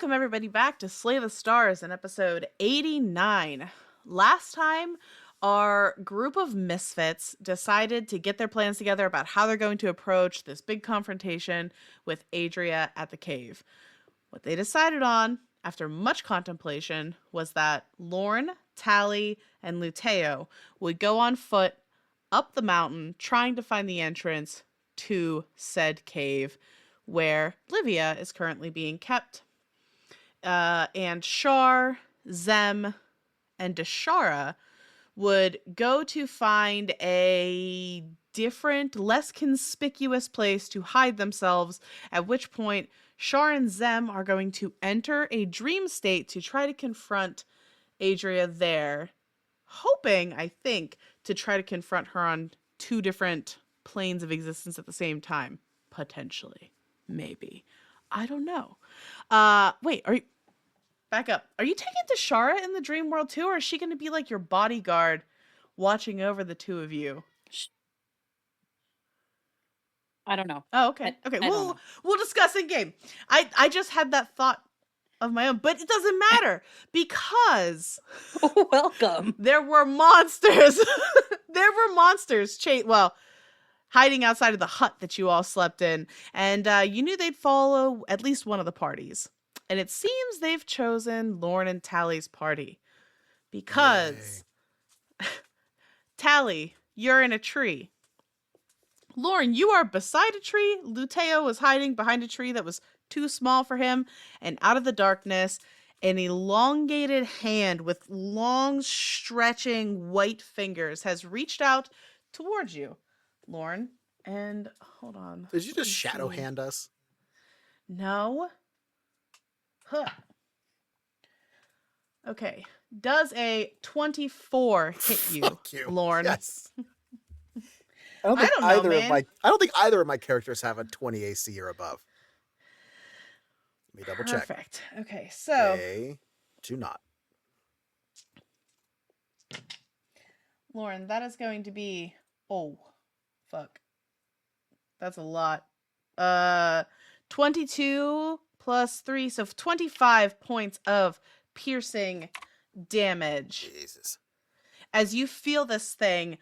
welcome everybody back to Slay the Stars in episode 89. Last time, our group of misfits decided to get their plans together about how they're going to approach this big confrontation with Adria at the cave. What they decided on, after much contemplation, was that Lorne, Tally, and Luteo would go on foot up the mountain trying to find the entrance to said cave where Livia is currently being kept. And Shar, Zem, and Dashara would go to find a different, less conspicuous place to hide themselves, at which point Shar and Zem are going to enter a dream state to try to confront Adria there, hoping, I think, to try to confront her on two different planes of existence at the same time. Potentially. Maybe. I don't know. Wait, are you... Back up. Are you taking Dashara in the dream world too, or is she going to be like your bodyguard watching over the two of you? I don't know. Oh, okay. Okay, we'll discuss in game. I just had that thought of my own, but it doesn't matter because welcome. There were monsters. There were monsters hiding outside of the hut that you all slept in, and you knew they'd follow at least one of the parties. And it seems they've chosen Lorne and Tally's party because Tally, you're in a tree. Lorne, you are beside a tree. Luteo was hiding behind a tree that was too small for him. And out of the darkness, an elongated hand with long, stretching white fingers has reached out towards you, Lorne. And hold on. Did you just shadow hand us? No. Huh. Okay. Does a 24 hit you, Fuck you. Lorne? Yes. I don't think either of my characters have a 20 AC or above. Let me double check. Perfect. Okay, so They do not. Lorne, that is going to be fuck. That's a lot. 22 plus 3, so 25 points of piercing damage. Jesus. As you feel this thing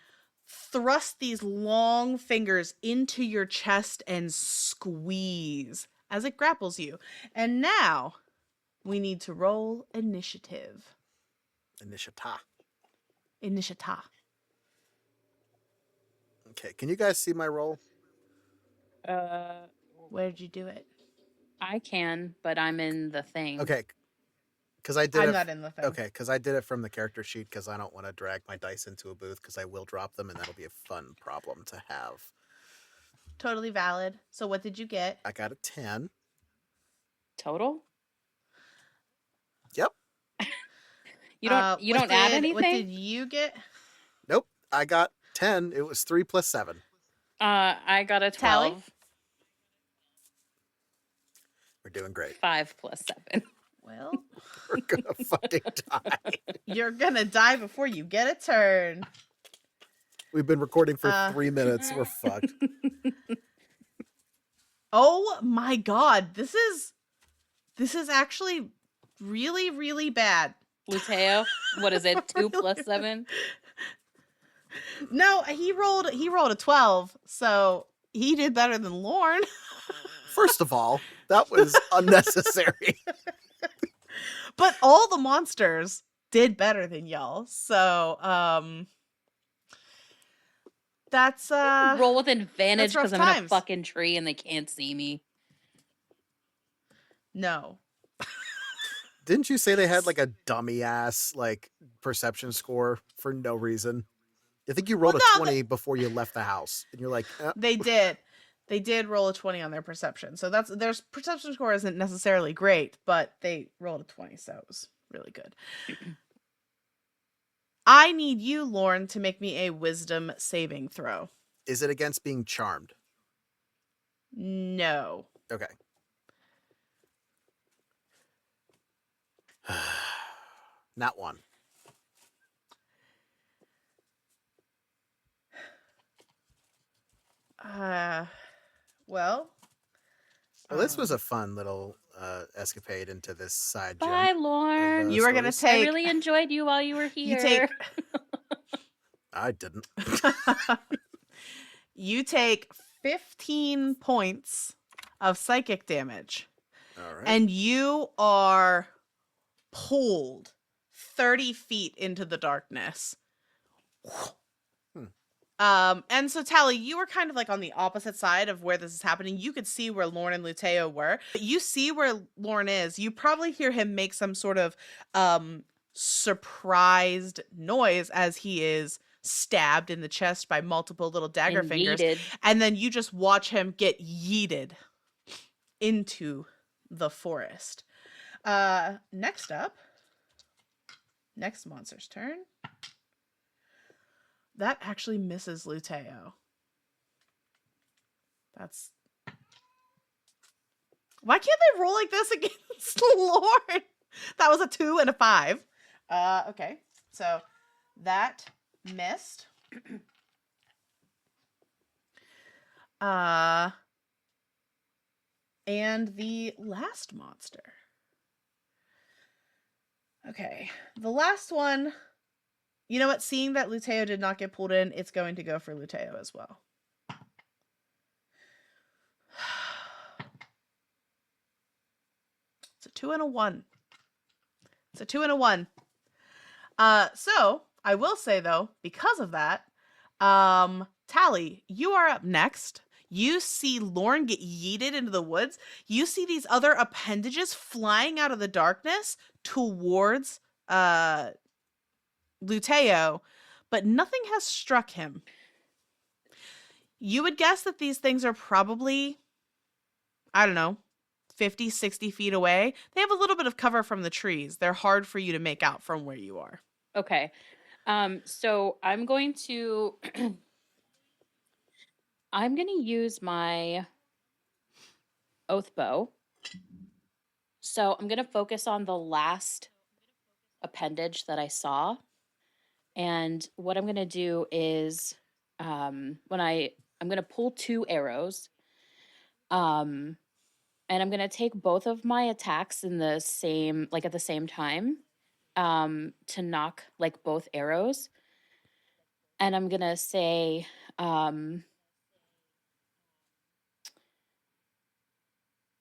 thrust these long fingers into your chest and squeeze as it grapples you. And now we need to roll initiative. Initiata. Okay, can you guys see my roll? Where did you do it? I can, but I'm in the thing. Okay, because I did. I'm not in the thing. Okay, because I did it from the character sheet because I don't want to drag my dice into a booth because I will drop them and that'll be a fun problem to have. Totally valid. So what did you get? I got a 10. Total? Yep. You don't add anything? What did you get? Nope. I got 10. It was 3 plus 7. I got a 12. Tally? We're doing great. 5 plus 7. Well, We're gonna fucking die. you're gonna die before you get a turn. We've been recording for 3 minutes. We're fucked. Oh my god, this is actually really, really bad. Luteo, what is it? 2 plus 7? No, he rolled a 12, so he did better than Lorne. First of all, that was unnecessary. But all the monsters did better than y'all. So, that's roll with advantage because I'm in a times. fucking tree and they can't see me. No. Didn't you say they had like a dummy ass like perception score for no reason? I think you rolled a 20 before you left the house, and you're like, They did. They did roll a 20 on their perception. So their perception score isn't necessarily great, but they rolled a 20, so it was really good. I need you, Lorne, to make me a wisdom saving throw. Is it against being charmed? No. Okay. Not one. Well, Well, this was a fun little escapade into this side Bye, gym. Lorne. You were going to stories. I take... really enjoyed you while you were You here. take... I didn't. You take 15 points of psychic damage. All right. And you are pulled 30 feet into the darkness. And so Tally, you were kind of like on the opposite side of where this is happening. You could see where Lorne and Luteo were. You see where Lorne is. You probably hear him make some sort of surprised noise as he is stabbed in the chest by multiple little dagger And fingers. yeeted. And then you just watch him get yeeted into the forest. Next up, next monster's turn. That actually misses Luteo. That's... Why can't they roll like this against Lord? That was a 2 and a 5. Okay. So that missed. And the last monster. Okay. The last one... You know what? Seeing that Luteo did not get pulled in, it's going to go for Luteo as well. It's a 2 and a 1. It's a 2 and a 1. So I will say though, because of that, Tally, you are up next. You see Lorne get yeeted into the woods. You see these other appendages flying out of the darkness towards Luteo, but nothing has struck him. You would guess that these things are probably, I don't know, 50, 60 feet away. They have a little bit of cover from the trees. They're hard for you to make out from where you are. Okay. So I'm going to use my oath bow. So I'm going to focus on the last appendage that I saw. And what I'm going to do is I'm going to pull 2 arrows. And I'm going to take both of my attacks in the same, like at the same time, to knock like both arrows. And I'm going to say,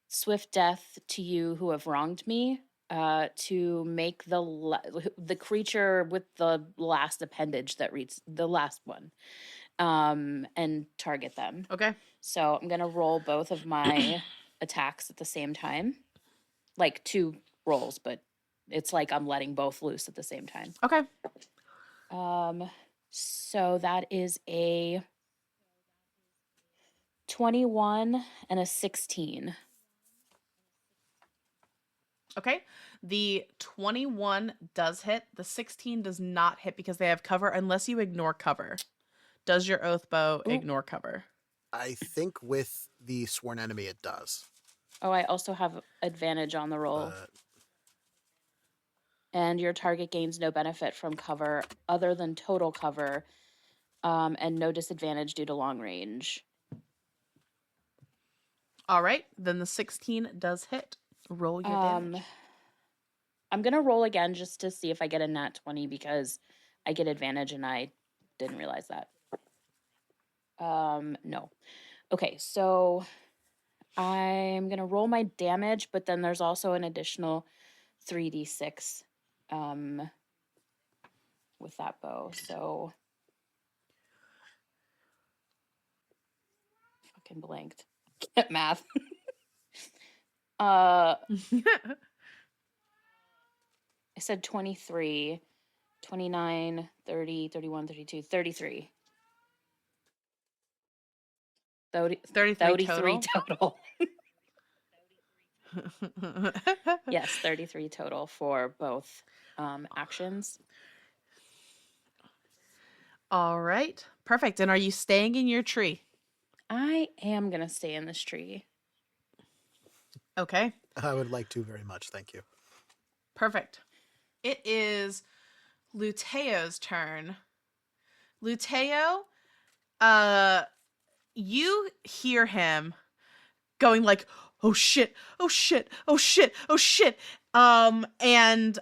swift death to you who have wronged me, to make the creature with the last appendage that reads the last one, and target them. Okay. So I'm going to roll both of my attacks at the same time, like 2 rolls, but it's like I'm letting both loose at the same time. Okay. So that is a 21 and a 16. Okay. The 21 does hit. The 16 does not hit because they have cover unless you ignore cover. Does your oath bow ignore cover? I think with the sworn enemy it does. Oh, I also have advantage on the roll. And your target gains no benefit from cover other than total cover, and no disadvantage due to long range. All right. Then the 16 does hit. Roll your damage. I'm going to roll again just to see if I get a nat 20 because I get advantage and I didn't realize that. No. Okay, so I'm going to roll my damage, but then there's also an additional 3d6 with that bow. So fucking blanked. Get math. I said 23, 29, 30, 31, 32, 33. 33 total. Yes, 33 total for both actions. All right. Perfect. And are you staying in your tree? I am going to stay in this tree. Okay. I would like to very much. Thank you. Perfect. It is Luteo's turn. Luteo, you hear him going like, oh shit, oh shit, oh shit, oh shit. And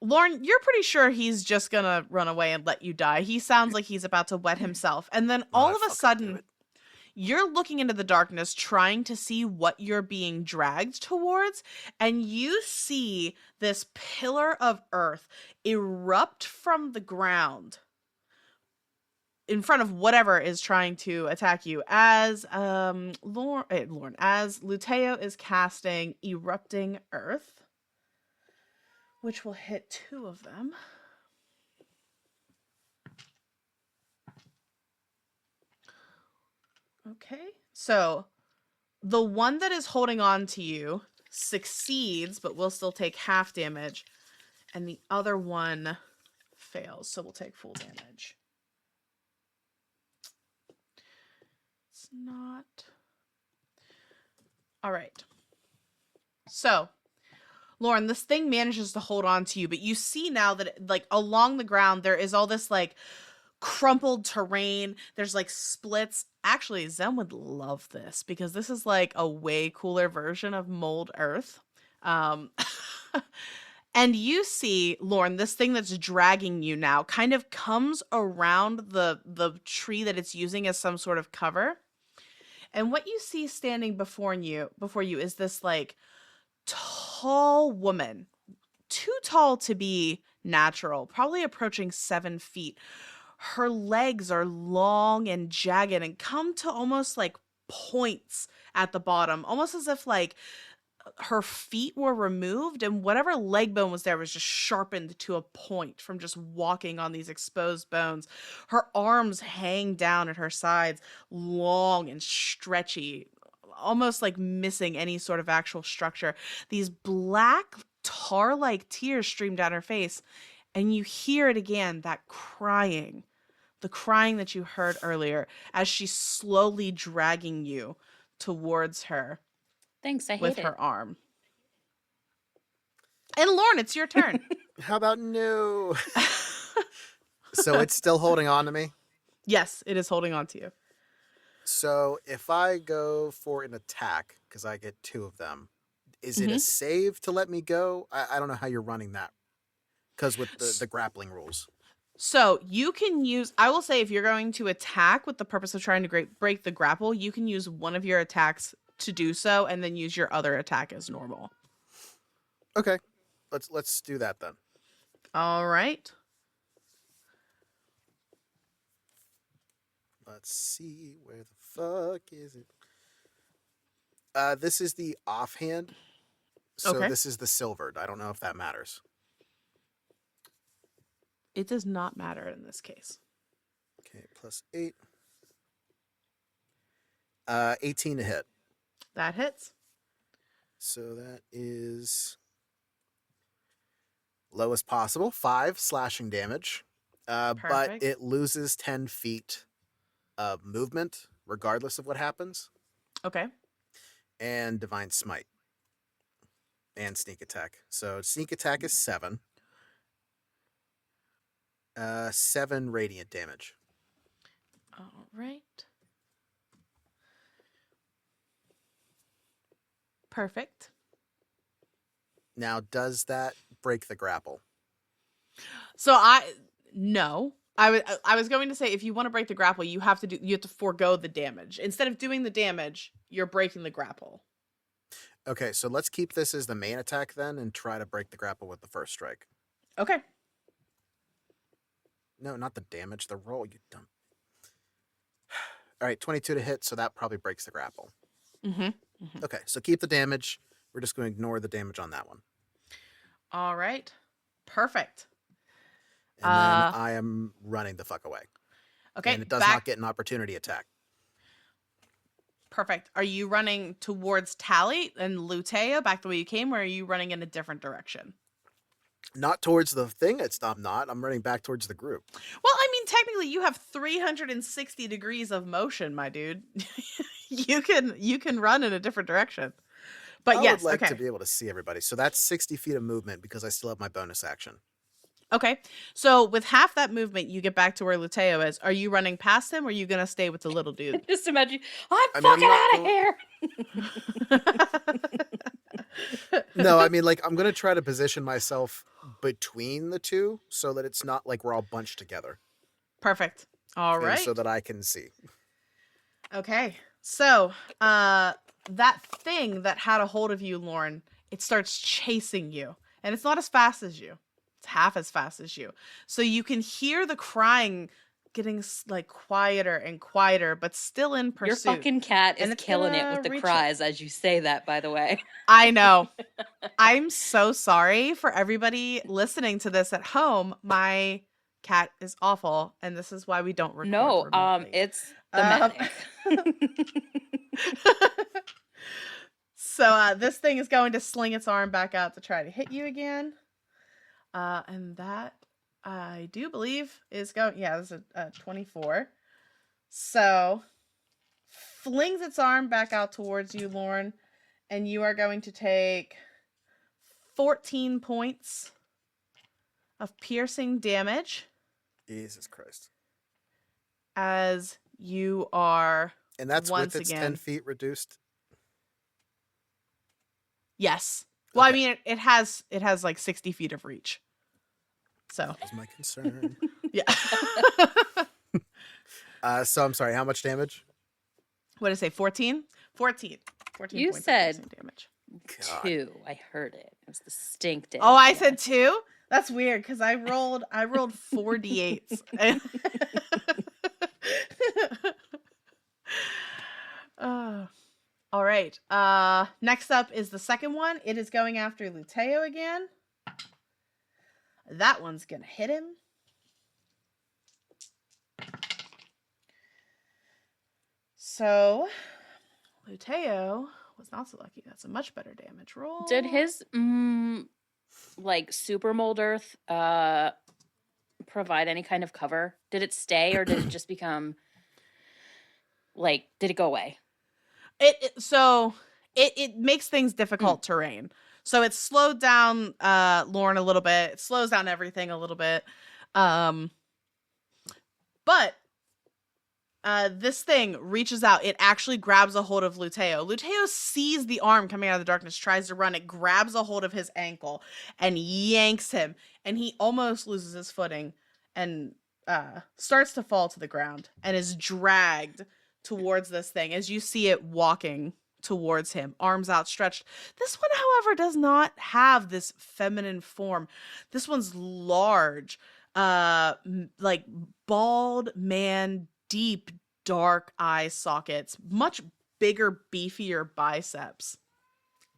Lauren, you're pretty sure he's just gonna run away and let you die. He sounds like he's about to wet himself. And then all of a sudden, you're looking into the darkness, trying to see what you're being dragged towards, and you see this pillar of earth erupt from the ground in front of whatever is trying to attack you as Lauren, as Luteo is casting Erupting Earth, which will hit 2 of them. Okay, so the one that is holding on to you succeeds, but will still take half damage, and the other one fails, so we'll take full damage. It's not... All right. So, Lauren, this thing manages to hold on to you, but you see now that, like, along the ground, there is all this, like, crumpled terrain. There's like splits. Actually, Zen would love this because this is like a way cooler version of Mold Earth. And you see, Lauren, this thing that's dragging you now kind of comes around the tree that it's using as some sort of cover. And what you see standing before you is this like tall woman, too tall to be natural, probably approaching 7 feet. Her legs are long and jagged and come to almost like points at the bottom, almost as if like her feet were removed and whatever leg bone was there was just sharpened to a point from just walking on these exposed bones. Her arms hang down at her sides, long and stretchy, almost like missing any sort of actual structure. These black tar-like tears stream down her face. And you hear it again, that crying, the crying that you heard earlier as she's slowly dragging you towards her. Thanks, I hate with it. her arm. And Lauren, it's your turn. How about no? So it's still holding on to me? Yes, it is holding on to you. So if I go for an attack, because I get 2 of them, is it a save to let me go? I don't know how you're running that. Because with the grappling rules. So you can use, I will say if you're going to attack with the purpose of trying to break the grapple, you can use one of your attacks to do so and then use your other attack as normal. Okay. Let's do that then. All right. Let's see, where the fuck is it? This is the offhand. So this is the silvered. I don't know if that matters. It does not matter in this case. Okay, plus 8. 18 to hit. That hits. So that is lowest possible, 5 slashing damage. But it loses 10 feet of movement, regardless of what happens. Okay. And Divine Smite. And Sneak Attack. So Sneak Attack is 7. 7 radiant damage. All right. Perfect. Now, does that break the grapple? So no. I was going to say if you want to break the grapple, you have to forego the damage. Instead of doing the damage, you're breaking the grapple. Okay, so let's keep this as the main attack then and try to break the grapple with the first strike. Okay. No, not the damage, the roll, you dumb. All right, 22 to hit, so that probably breaks the grapple. Okay, so keep the damage. We're just going to ignore the damage on that one. All right. Perfect. And then I am running the fuck away. Okay. And it does not get an opportunity attack. Perfect. Are you running towards Tally and Luteo back the way you came, or are you running in a different direction? Not towards the thing. I'm not. I'm running back towards the group. Well, I mean, technically, you have 360 degrees of motion, my dude. you can run in a different direction. But yes, I would like to be able to see everybody. So that's 60 feet of movement because I still have my bonus action. Okay. So with half that movement, you get back to where Luteo is. Are you running past him, or are you going to stay with the little dude? Just imagine, I'm fucking out of here. No, I mean, like, I'm going to try to position myself between the two so that it's not like we're all bunched together Perfect. All and so right. that I can see. Okay. So, that thing that had a hold of you, Lauren, it starts chasing you. And it's not as fast as you. It's half as fast as you. So you can hear the crying getting like quieter and quieter, but still in pursuit. Your fucking cat is And it's killing it gonna with the reach cries as you say that, by the way. I know. I'm so sorry for everybody listening to this at home. My cat is awful, and this is why we don't record No, remotely. it's Um, thematic. So this thing is going to sling its arm back out to try to hit you again. And that, I do believe, is going... Yeah, this is a 24. So, flings its arm back out towards you, Lauren, and you are going to take 14 points of piercing damage Jesus Christ. as you are... And that's once with its again... 10 feet reduced? Yes. Well, Okay. I mean, it has like 60 feet of reach. So. That was my concern. Yeah. So I'm sorry, how much damage? What did I say? 14? 14. 14 You points said of piercing damage. God. 2. I heard it. It was distinctive. Oh, I Yeah. said 2? That's weird because I rolled 4 d8s. All right. Next up is the second one. It is going after Luteo again. That one's gonna hit him. So, Luteo was not so lucky. That's a much better damage roll. Did his like super mold earth provide any kind of cover? Did it stay or did it just become like did it go away? It makes things difficult terrain. So it slowed down Lauren a little bit. It slows down everything a little bit. But this thing reaches out. It actually grabs a hold of Luteo. Luteo sees the arm coming out of the darkness, tries to run. It grabs a hold of his ankle and yanks him. And he almost loses his footing and starts to fall to the ground and is dragged towards this thing as you see it walking towards him, arms outstretched. This one, however, does not have this feminine form. This one's large, like bald man, deep, dark eye sockets, much bigger, beefier biceps.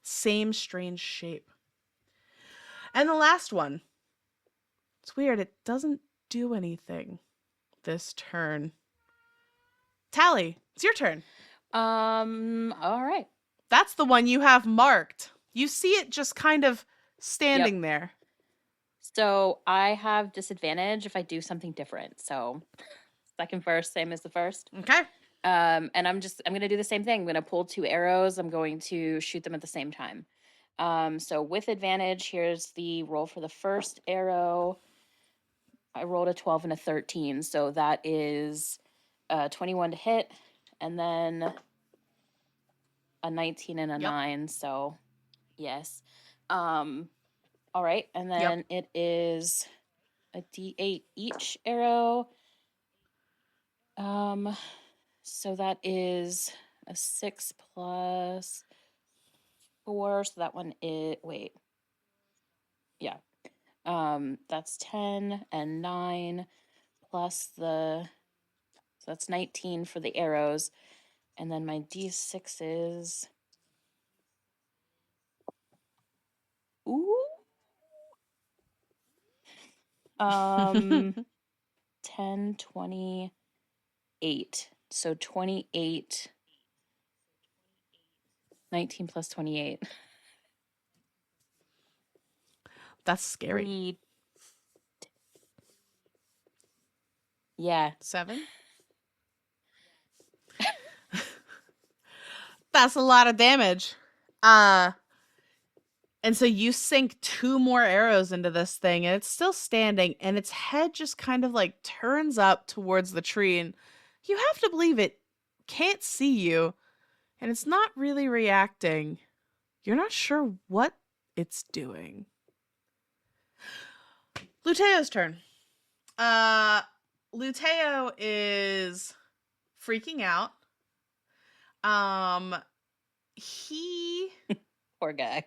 Same strange shape. And the last one. It's weird. It doesn't do anything this turn. Tally, it's your turn. All right. That's the one you have marked. You see it just kind of standing there. So I have disadvantage if I do something different. So second first, same as the first. Okay. And I'm going to do the same thing. I'm going to pull 2 arrows. I'm going to shoot them at the same time. So with advantage, here's the roll for the first arrow. I rolled a 12 and a 13. So that is 21 to hit. And then a 19 and a 9. So yes. All right. And then it is a D8 each arrow. So that is a 6 plus 4. So that one is, wait. Yeah. That's 10 and 9 plus so that's 19 for the arrows. And then my D6 is, 10, 28. So 28, 19 plus 28. That's scary. Yeah. 7? That's a lot of damage. And so you sink 2 more arrows into this thing, and it's still standing, and its head just kind of like turns up towards the tree, and you have to believe it can't see you. and it's not really reacting. You're not sure what it's doing. Luteo's turn. Luteo is freaking out. He Poor guy.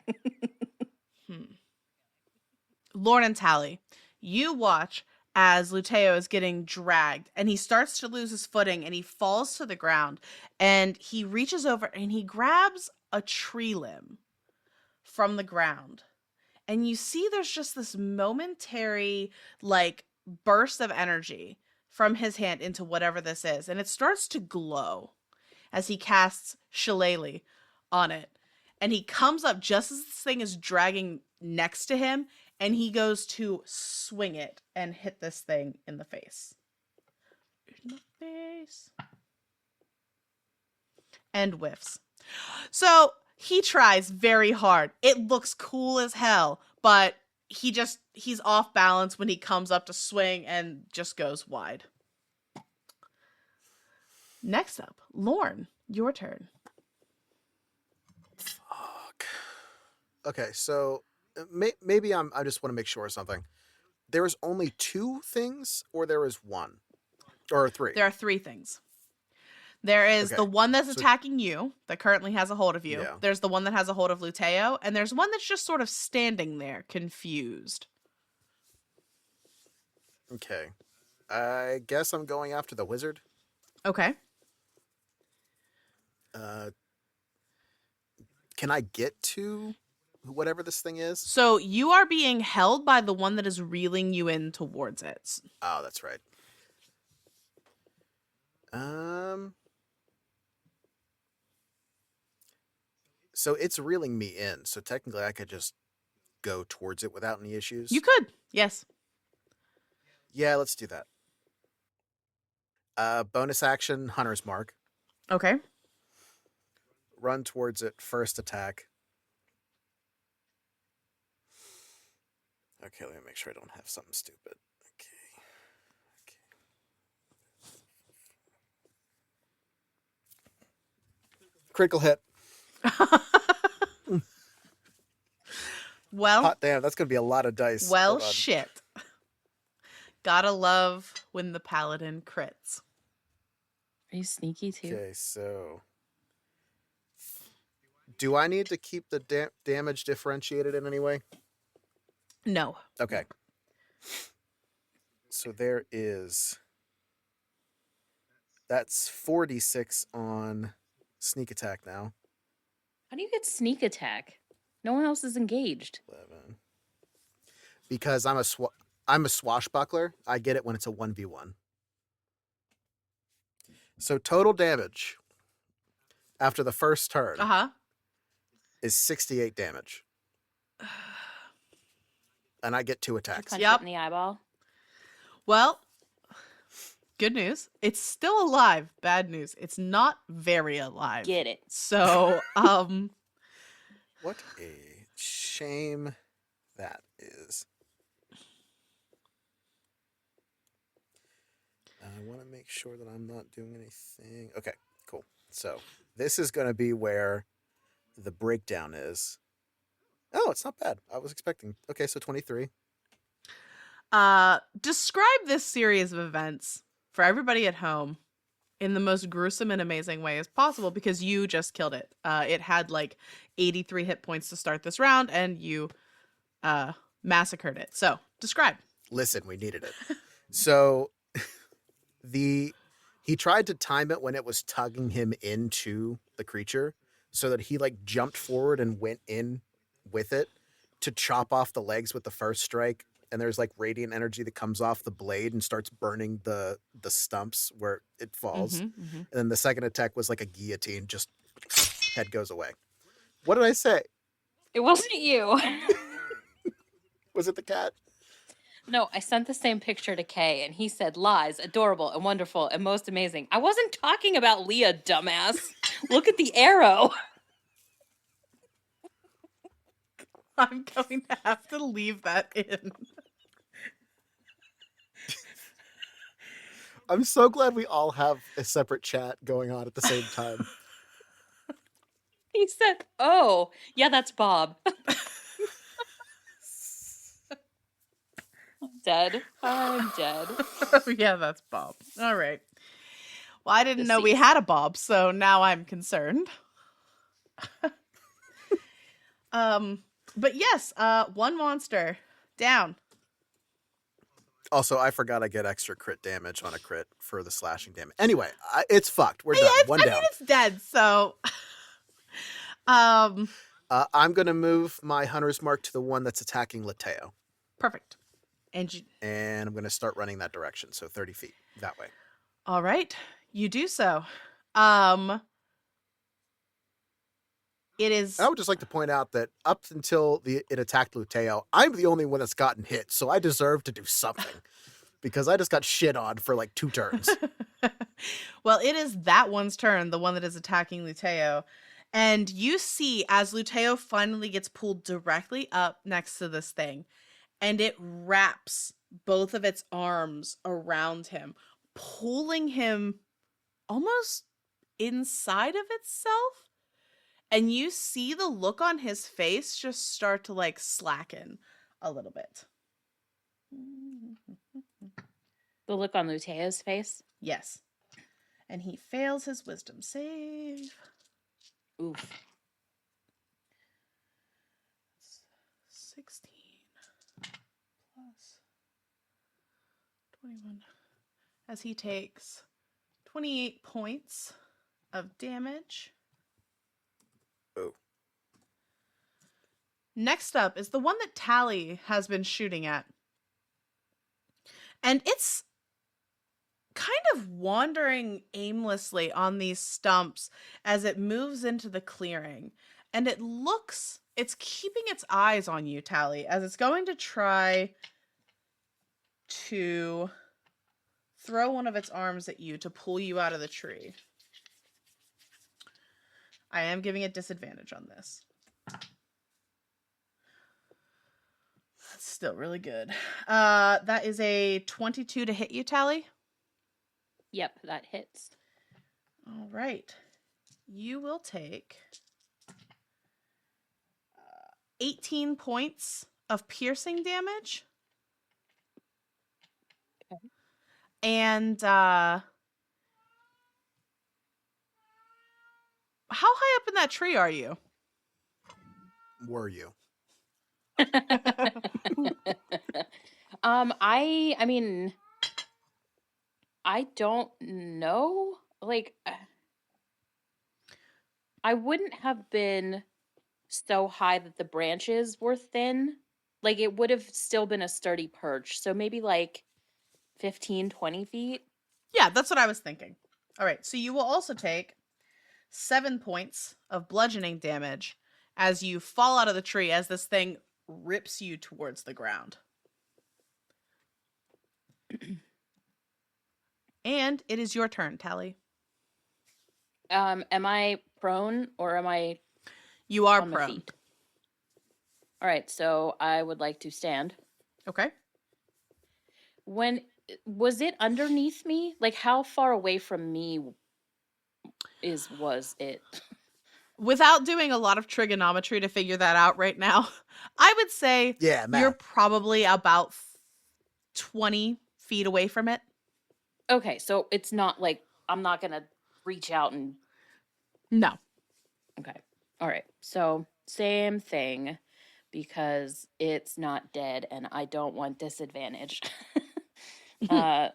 Lorne and Tally, you watch as Luteo is getting dragged and he starts to lose his footing and he falls to the ground and he reaches over and he grabs a tree limb from the ground. And you see there's just this momentary like burst of energy from his hand into whatever this is. And it starts to glow as he casts Shillelagh on it. And he comes up just as this thing is dragging next to him, and he goes to swing it and hit this thing in the face. In the face. And whiffs. So he tries very hard. It looks cool as hell, but he's off balance when he comes up to swing and just goes wide. Next up, Lorne, your turn. Fuck. Okay, so maybe I just want to make sure of something. There is only 2 things, or there is 1? Or 3? There are 3 things. There is the one that's attacking you, that currently has a hold of you. Yeah. There's the one that has a hold of Luteo, and there's one that's just sort of standing there, confused. Okay. I guess I'm going after the wizard. Okay. Can I get to whatever this thing is? So you are being held by the one that is reeling you in towards it. Oh, that's right. So it's reeling me in. So technically I could just go towards it without any issues. You could, yes. Yeah, let's do that. Bonus action, Hunter's Mark. Okay. Run towards it, first attack. Okay, let me make sure I don't have something stupid. Okay. Critical hit. Well, hot damn, that's gonna be a lot of dice. Well, shit. Gotta love when the paladin crits. Are you sneaky too? Okay, so do I need to keep the damage differentiated in any way? No. Okay. So there is. That's 46 on sneak attack now. How do you get sneak attack? No one else is engaged. 11. Because I'm a swashbuckler. I get it when it's a 1v1. So total damage after the first turn is 68 damage. And I get 2 attacks. Punch it in the eyeball. Well, good news. It's still alive. Bad news. It's not very alive. Get it. So, What a shame that is. I want to make sure that I'm not doing anything. Okay, cool. So this is going to be where the breakdown is. Oh, it's not bad. I was expecting. Okay, so 23. Describe this series of events for everybody at home in the most gruesome and amazing way as possible, because you just killed it. It had like 83 hit points to start this round, and you massacred it. So, describe. Listen, we needed it. So he tried to time it when it was tugging him into the creature, so that he like jumped forward and went in with it to chop off the legs with the first strike. And there's like radiant energy that comes off the blade and starts burning the stumps where it falls. And then the second attack was like a guillotine, just head goes away. What did I say? It wasn't you. Was it the cat? No, I sent the same picture to Kay, and he said lies, adorable and wonderful and most amazing. I wasn't talking about Leah, dumbass. Look at the arrow. I'm going to have to leave that in. I'm so glad we all have a separate chat going on at the same time. He said, "Oh, yeah, that's Bob." I'm dead. I'm dead. Yeah, that's Bob. All right. Well, I didn't know we Deceased. had a Bob, so now I'm concerned. But yes, one monster down. Also, I forgot I get extra crit damage on a crit for the slashing damage. Anyway, it's fucked. We're Yeah, done. One I down. mean it's dead, so um I'm going to move my hunter's mark to the one that's attacking Lateo. perfect. And And I'm going to start running that direction. So 30 feet that way. all right, you do so. It is I would just like to point out that up until it attacked Luteo, I'm the only one that's gotten hit. So I deserve to do something because I just got shit on for like 2 turns. well, it is that one's turn, the one that is attacking Luteo. And you see as Luteo finally gets pulled directly up next to this thing, and it wraps both of its arms around him, pulling him almost inside of itself. And you see the look on his face just start to like slacken a little bit. The look on Lutea's face. Yes. And he fails his wisdom save. Oof. 16 plus 21. As he takes 28 points of damage. Oh. Next up is the one that Tally has been shooting at. And it's kind of wandering aimlessly on these stumps as it moves into the clearing. And it's keeping its eyes on you, Tally, as it's going to try to throw one of its arms at you to pull you out of the tree. I am giving it disadvantage on this. That's still really good. That is a 22 to hit you, Tally. Yep, that hits. All right. You will take 18 points of piercing damage. Okay. And how high up in that tree are you? Were you? I mean, I don't know. Like, I wouldn't have been so high that the branches were thin. Like, it would have still been a sturdy perch. So maybe like 15, 20 feet. Yeah, that's what I was thinking. All right. So you will also take 7 points of bludgeoning damage as you fall out of the tree as this thing rips you towards the ground. And it is your turn, Tally. Am I prone or am I You are on my prone. feet? All right, so I would like to stand. Okay. Was it underneath me? Like, how far away from me was it? Without doing a lot of trigonometry to figure that out right now, I would say Yeah, math. you're probably about 20 feet away from it. Okay, so it's not like I'm not gonna reach out and. No. Okay, all right. So same thing, because it's not dead and I don't want disadvantage.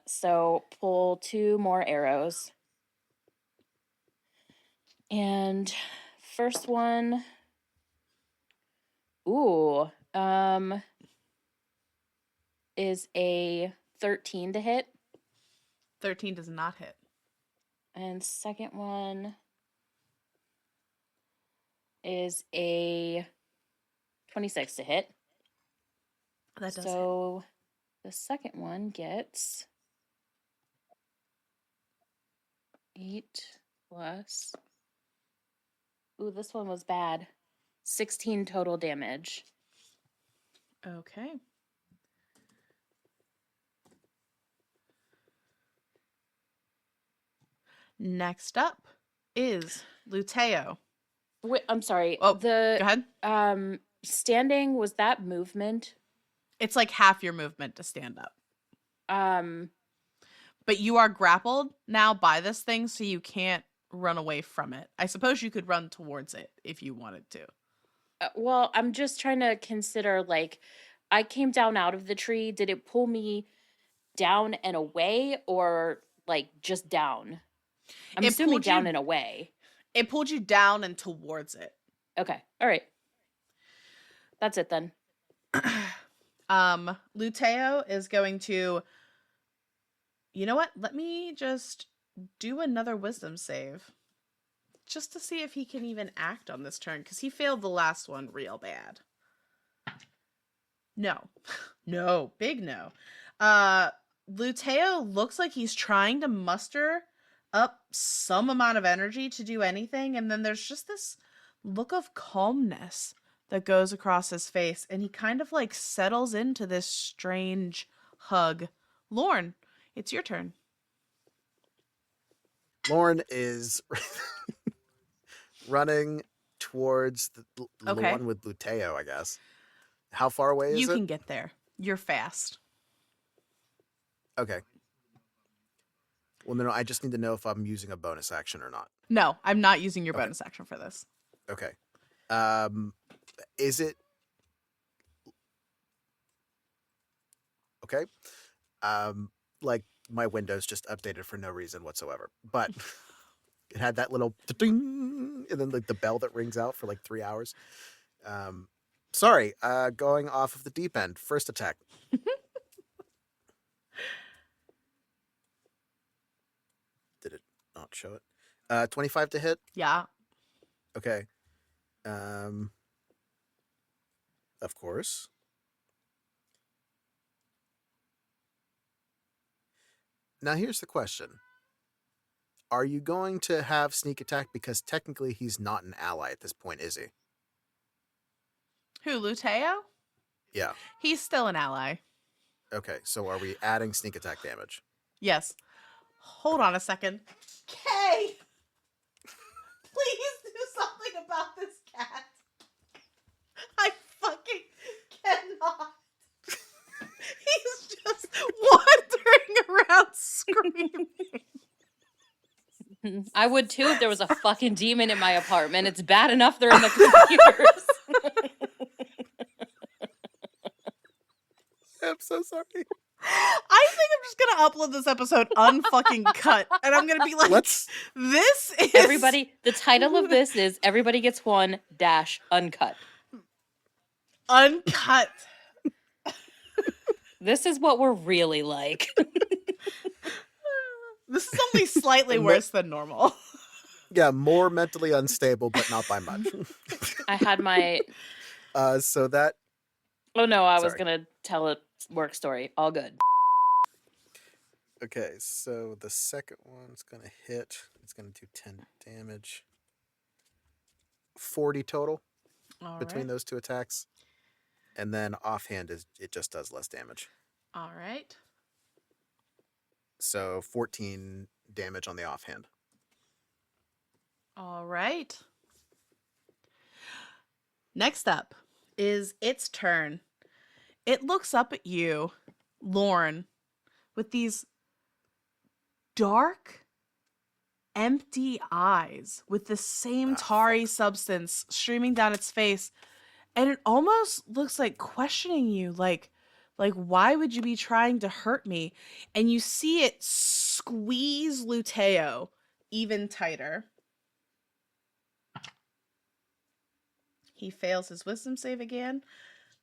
So pull 2 more arrows. And first one, is a 13 to hit. 13 does not hit. And second one is a 26 to hit. That does so the second one gets 8 plus. Ooh, this one was bad. 16 total damage. hit. Okay. Next up is Luteo. Wait, I'm sorry. Oh, go The ahead. standing, was that movement? It's like half your movement to stand up. Um, But you are grappled now by this thing, so you can't run away from it. I suppose you could run towards it if you wanted to. well, I'm just trying to consider, like, I came down out of the tree. Did it pull me down and away, or like just down? I'm It assuming pulled down you and away. it pulled you down and towards it. Okay. All right. That's it then. Luteo is going to, you know what? Let me just do another wisdom save. Just to see if he can even act on this turn, because he failed the last one real bad. No. No. Big no. Luteo looks like he's trying to muster up some amount of energy to do anything, and then there's just this look of calmness that goes across his face, and he kind of like settles into this strange hug. Lorne, it's your turn. Lauren is running towards the Okay. one with Luteo, I guess. How far away is You it? can get there. You're fast. Okay. Well, no, I just need to know if I'm using a bonus action or not. No, I'm not using your Okay. bonus action for this. Okay. Is it okay? Like my Windows just updated for no reason whatsoever, but it had that little ding, and then like the bell that rings out for like 3 hours. Sorry. Going off of the deep end. First attack. Did it not show it? 25 to hit. Yeah. Okay. Of course. Now here's the question. Are you going to have sneak attack? Because technically he's not an ally at this point, is he? Who, Luteo? Yeah. He's still an ally. Okay, so are we adding sneak attack damage? Yes. Hold on a second. Kay! Please do something about this cat. I fucking cannot. He's just wandering around screaming. I would too if there was a fucking demon in my apartment. It's bad enough they're in the computers. I'm so sorry. I think I'm just gonna upload this episode unfucking cut, and I'm gonna be like, this is Everybody, the title of this is Everybody Gets One - Uncut. Uncut. This is what we're really like. This is only slightly worse than normal. Yeah, more mentally unstable, but not by much. I had my... So that... Oh no, I was Sorry. going to tell a work story. All good. Okay, so the second one's going to hit. It's going to do 10 damage. 40 total between those two attacks. And then offhand, it just does less damage. All right. So 14 damage on the offhand. All right. Next up is its turn. It looks up at you, Lorne, with these dark, empty eyes with the same tarry substance streaming down its face. And it almost looks like questioning you, like why would you be trying to hurt me? And you see it squeeze Luteo even tighter. He fails his wisdom save again.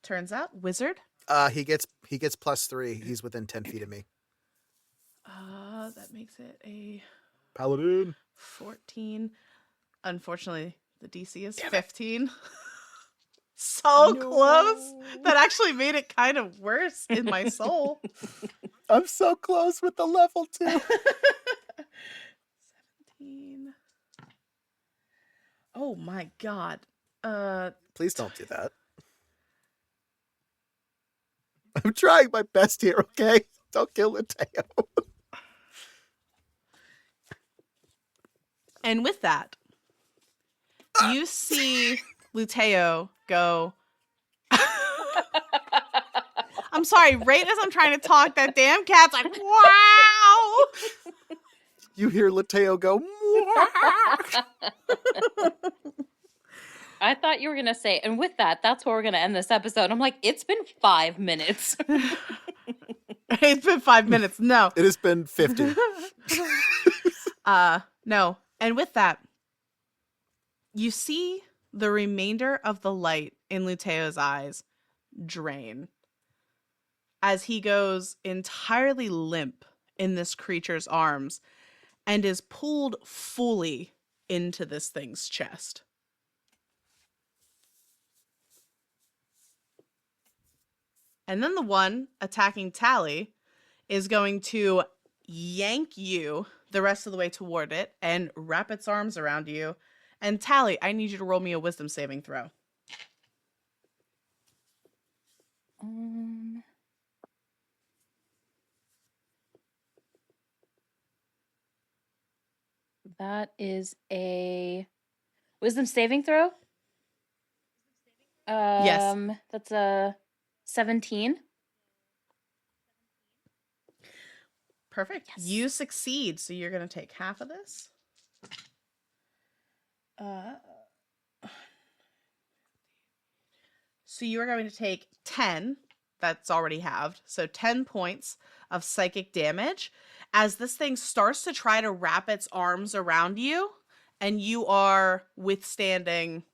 Turns out, wizard. He gets +3. He's within 10 feet of me. That makes it a Paladin. 14. Unfortunately, the DC is 15. So close. That actually made it kind of worse in my soul. I'm so close with the level 2. 17. Oh my god. Please don't do that. I'm trying my best here, okay? Don't kill Luteo. And with that, You see Luteo go. I'm sorry, right as I'm trying to talk, that damn cat's like, wow! You hear Lateo go, I thought you were going to say, and with that, that's where we're going to end this episode. I'm like, it's been 5 minutes. It's been 5 minutes. No. It has been 50. No. And with that, you see the remainder of the light in Luteo's eyes drain as he goes entirely limp in this creature's arms and is pulled fully into this thing's chest. And then the one attacking Tally is going to yank you the rest of the way toward it and wrap its arms around you. And Tally, I need you to roll me a wisdom saving throw. That is a wisdom saving throw? Yes. That's a 17. Perfect. Yes. You succeed, so you're going to take half of this. So you are going to take 10. That's already halved. So 10 points of psychic damage as this thing starts to try to wrap its arms around you, and you are withstanding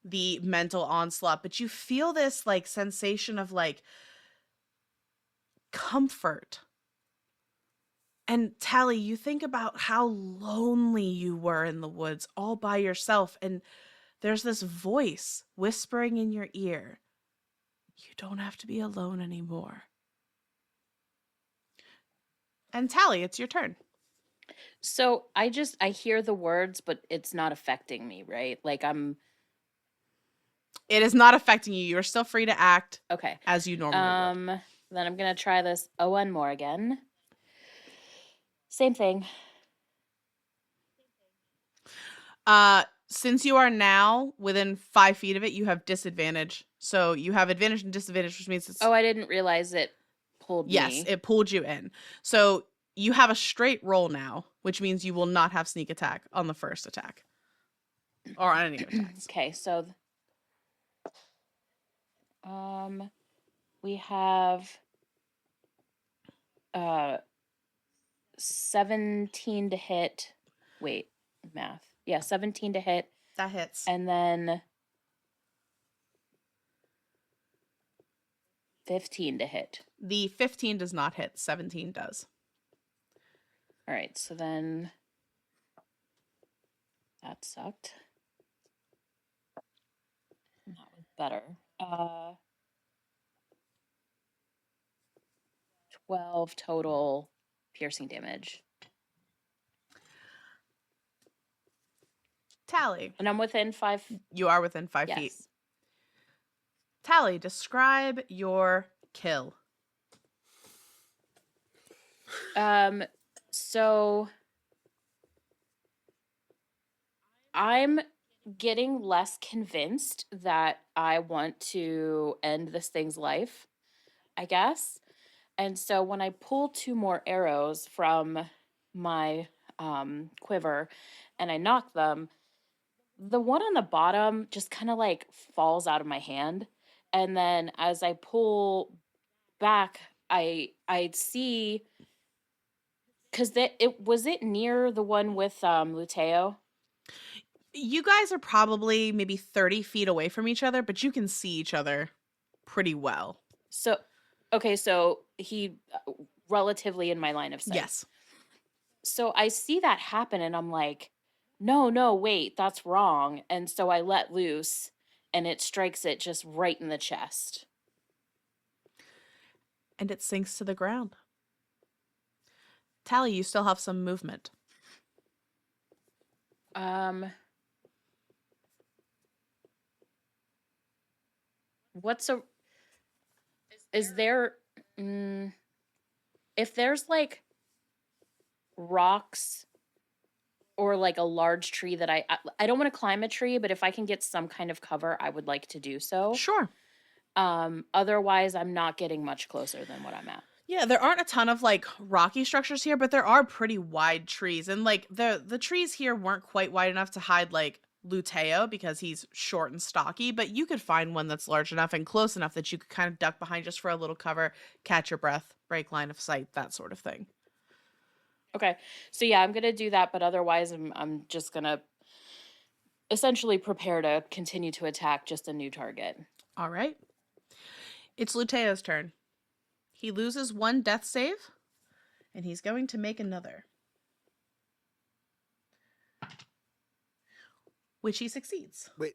the mental onslaught, but you feel this like sensation of like comfort. And Tally, you think about how lonely you were in the woods all by yourself, and there's this voice whispering in your ear, you don't have to be alone anymore. And Tally, it's your turn. So I hear the words, but it's not affecting me, right? Like It is not affecting you. You're still free to act okay as you normally would. Then I'm gonna try this one more again. Same thing. Since you are now within 5 feet of it, you have disadvantage. So you have advantage and disadvantage, which means it's... Oh, I didn't realize it pulled me. Yes, it pulled you in. So you have a straight roll now, which means you will not have sneak attack on the first attack. Or on any attacks. Okay, so we have 17 to hit. Wait, math. Yeah, 17 to hit. That hits. And then 15 to hit. The 15 does not hit. 17 does. All right, so then that sucked. That was better. 12 total piercing damage. Tally. And I'm within 5. You are within 5 feet. Tally, describe your kill. So I'm getting less convinced that I want to end this thing's life, I guess. And so when I pull 2 more arrows from my quiver and I knock them, the one on the bottom just kind of like falls out of my hand. And then as I pull back, I see, because was it near the one with Luteo? You guys are probably maybe 30 feet away from each other, but you can see each other pretty well. So, okay, so he relatively in my line of sight. Yes. So I see that happen and I'm like, no, wait, that's wrong. And so I let loose and it strikes it just right in the chest. And it sinks to the ground. Tally, you still have some movement. Is there, if there's like rocks or like a large tree that I don't want to climb a tree, but if I can get some kind of cover, I would like to do so. Sure. Otherwise, I'm not getting much closer than what I'm at. Yeah, there aren't a ton of like rocky structures here, but there are pretty wide trees. And like the trees here weren't quite wide enough to hide like Luteo because he's short and stocky, but you could find one that's large enough and close enough that you could kind of duck behind just for a little cover, catch your breath, break line of sight, that sort of thing. Okay. So yeah, I'm going to do that, but otherwise I'm just going to essentially prepare to continue to attack just a new target. All right. It's Luteo's turn. He loses 1 death save, and he's going to make another, which he succeeds. Wait,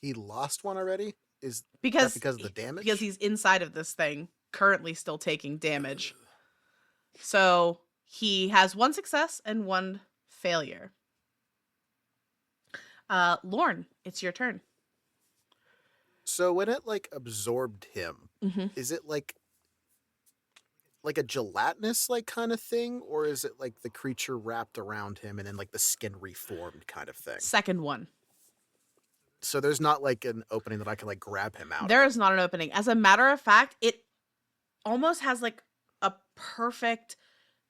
he lost one already? Is because that because of the damage? Because he's inside of this thing, currently still taking damage. So he has 1 success and 1 failure. Lorne, it's your turn. So when it like absorbed him, is it like a gelatinous like kind of thing, or is it like the creature wrapped around him and then like the skin reformed kind of thing? Second one. So there's not like an opening that I can like grab him out. There is not an opening. As a matter of fact, it almost has like a perfect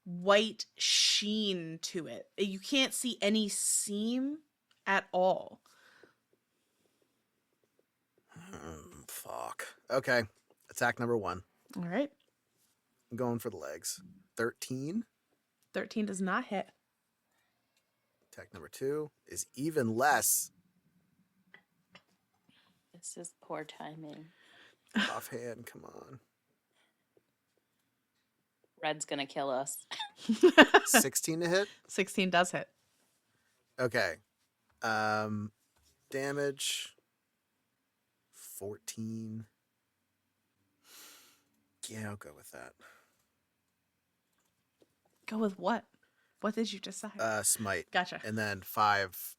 white sheen to it. You can't see any seam at all. Fuck. Okay. Attack number 1. All right. I'm going for the legs. 13. 13 does not hit. Attack number 2 is even less. This is poor timing. Offhand, come on. Red's going to kill us. 16 to hit? 16 does hit. Okay. Damage 14. Yeah, I'll go with that. Go with what? What did you decide? Smite. Gotcha. And then 5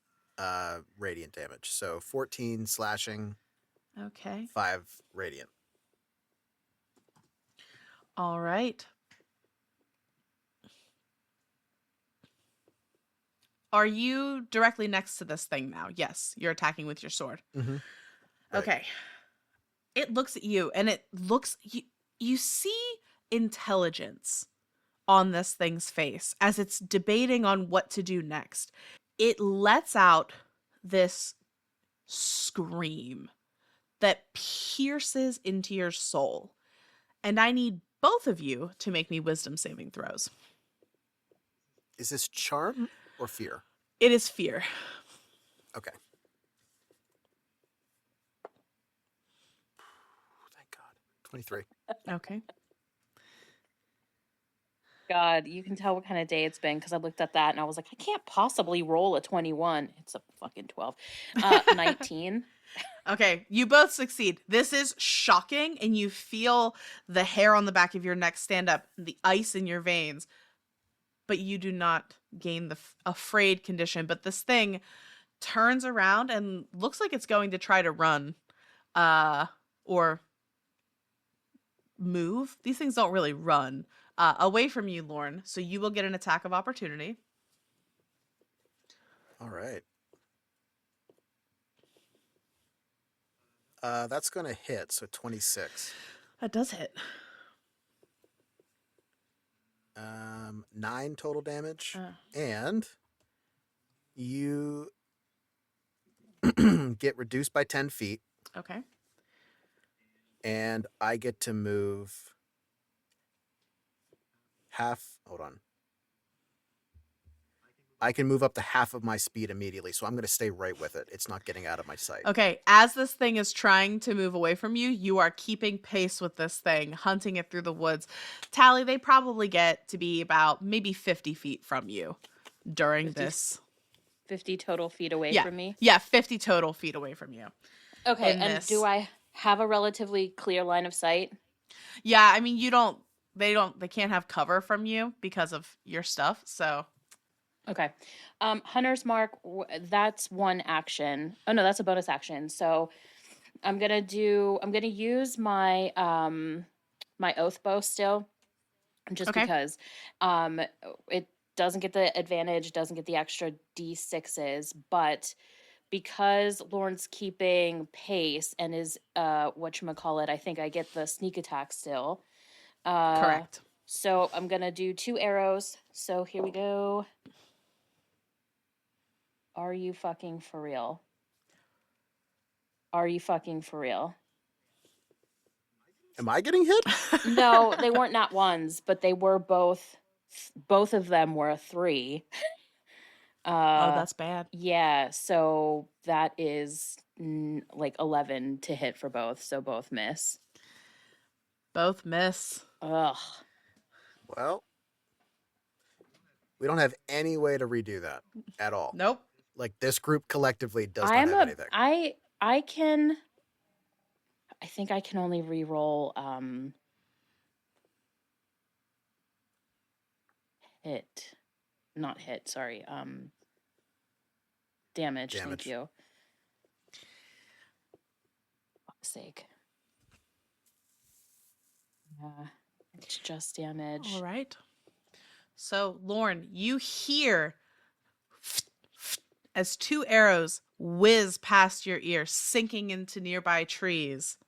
radiant damage. So 14 slashing. Okay. 5 radiant. All right. Are you directly next to this thing now? Yes, you're attacking with your sword. Mm-hmm. Right. Okay. It looks at you, and it looks... You see intelligence on this thing's face as it's debating on what to do next. It lets out this scream that pierces into your soul. And I need both of you to make me wisdom saving throws. Is this charm or fear? It is fear. Okay. Thank God. 23. Okay. God, you can tell what kind of day it's been because I looked at that and I was like, I can't possibly roll a 21. It's a fucking 12. 19. Okay, you both succeed. This is shocking, and you feel the hair on the back of your neck stand up, the ice in your veins, but you do not gain the afraid condition. But this thing turns around and looks like it's going to try to run or move. These things don't really run away from you, Lorne, so you will get an attack of opportunity. All right. That's going to hit, so 26. That does hit. 9 total damage. And you get reduced by 10 feet. Okay. And I get to move half. Hold on. I can move up to half of my speed immediately, so I'm going to stay right with it. It's not getting out of my sight. Okay, as this thing is trying to move away from you, you are keeping pace with this thing, hunting it through the woods. Tally, they probably get to be about maybe 50 feet from you during 50, this. 50 total feet away from me? Yeah, 50 total feet away from you. Okay, and do I have a relatively clear line of sight? Yeah, I mean, they can't have cover from you because of your stuff, so... Okay. Hunter's Mark, that's one action. Oh no, that's a bonus action. So I'm going to use my my oath bow still just because doesn't get the advantage, doesn't get the extra D6s, but because Lauren's keeping pace and is whatchamacallit, I think I get the sneak attack still. Correct. So I'm gonna do 2 arrows. So here we go. Are you fucking for real? Are you fucking for real? Am I getting hit? No, they weren't not ones, but they were both of them were a 3. Oh, that's bad. Yeah, so that is like 11 to hit for both, so both miss. Both miss. Ugh. Well, we don't have any way to redo that at all. Nope. Like this group collectively does not have anything. I think I can only re-roll hit. Not hit, sorry. Damage. Thank you. Fuck's sake. Yeah, it's just damage. All right. So, Lauren, you hear as 2 arrows whiz past your ear, sinking into nearby trees.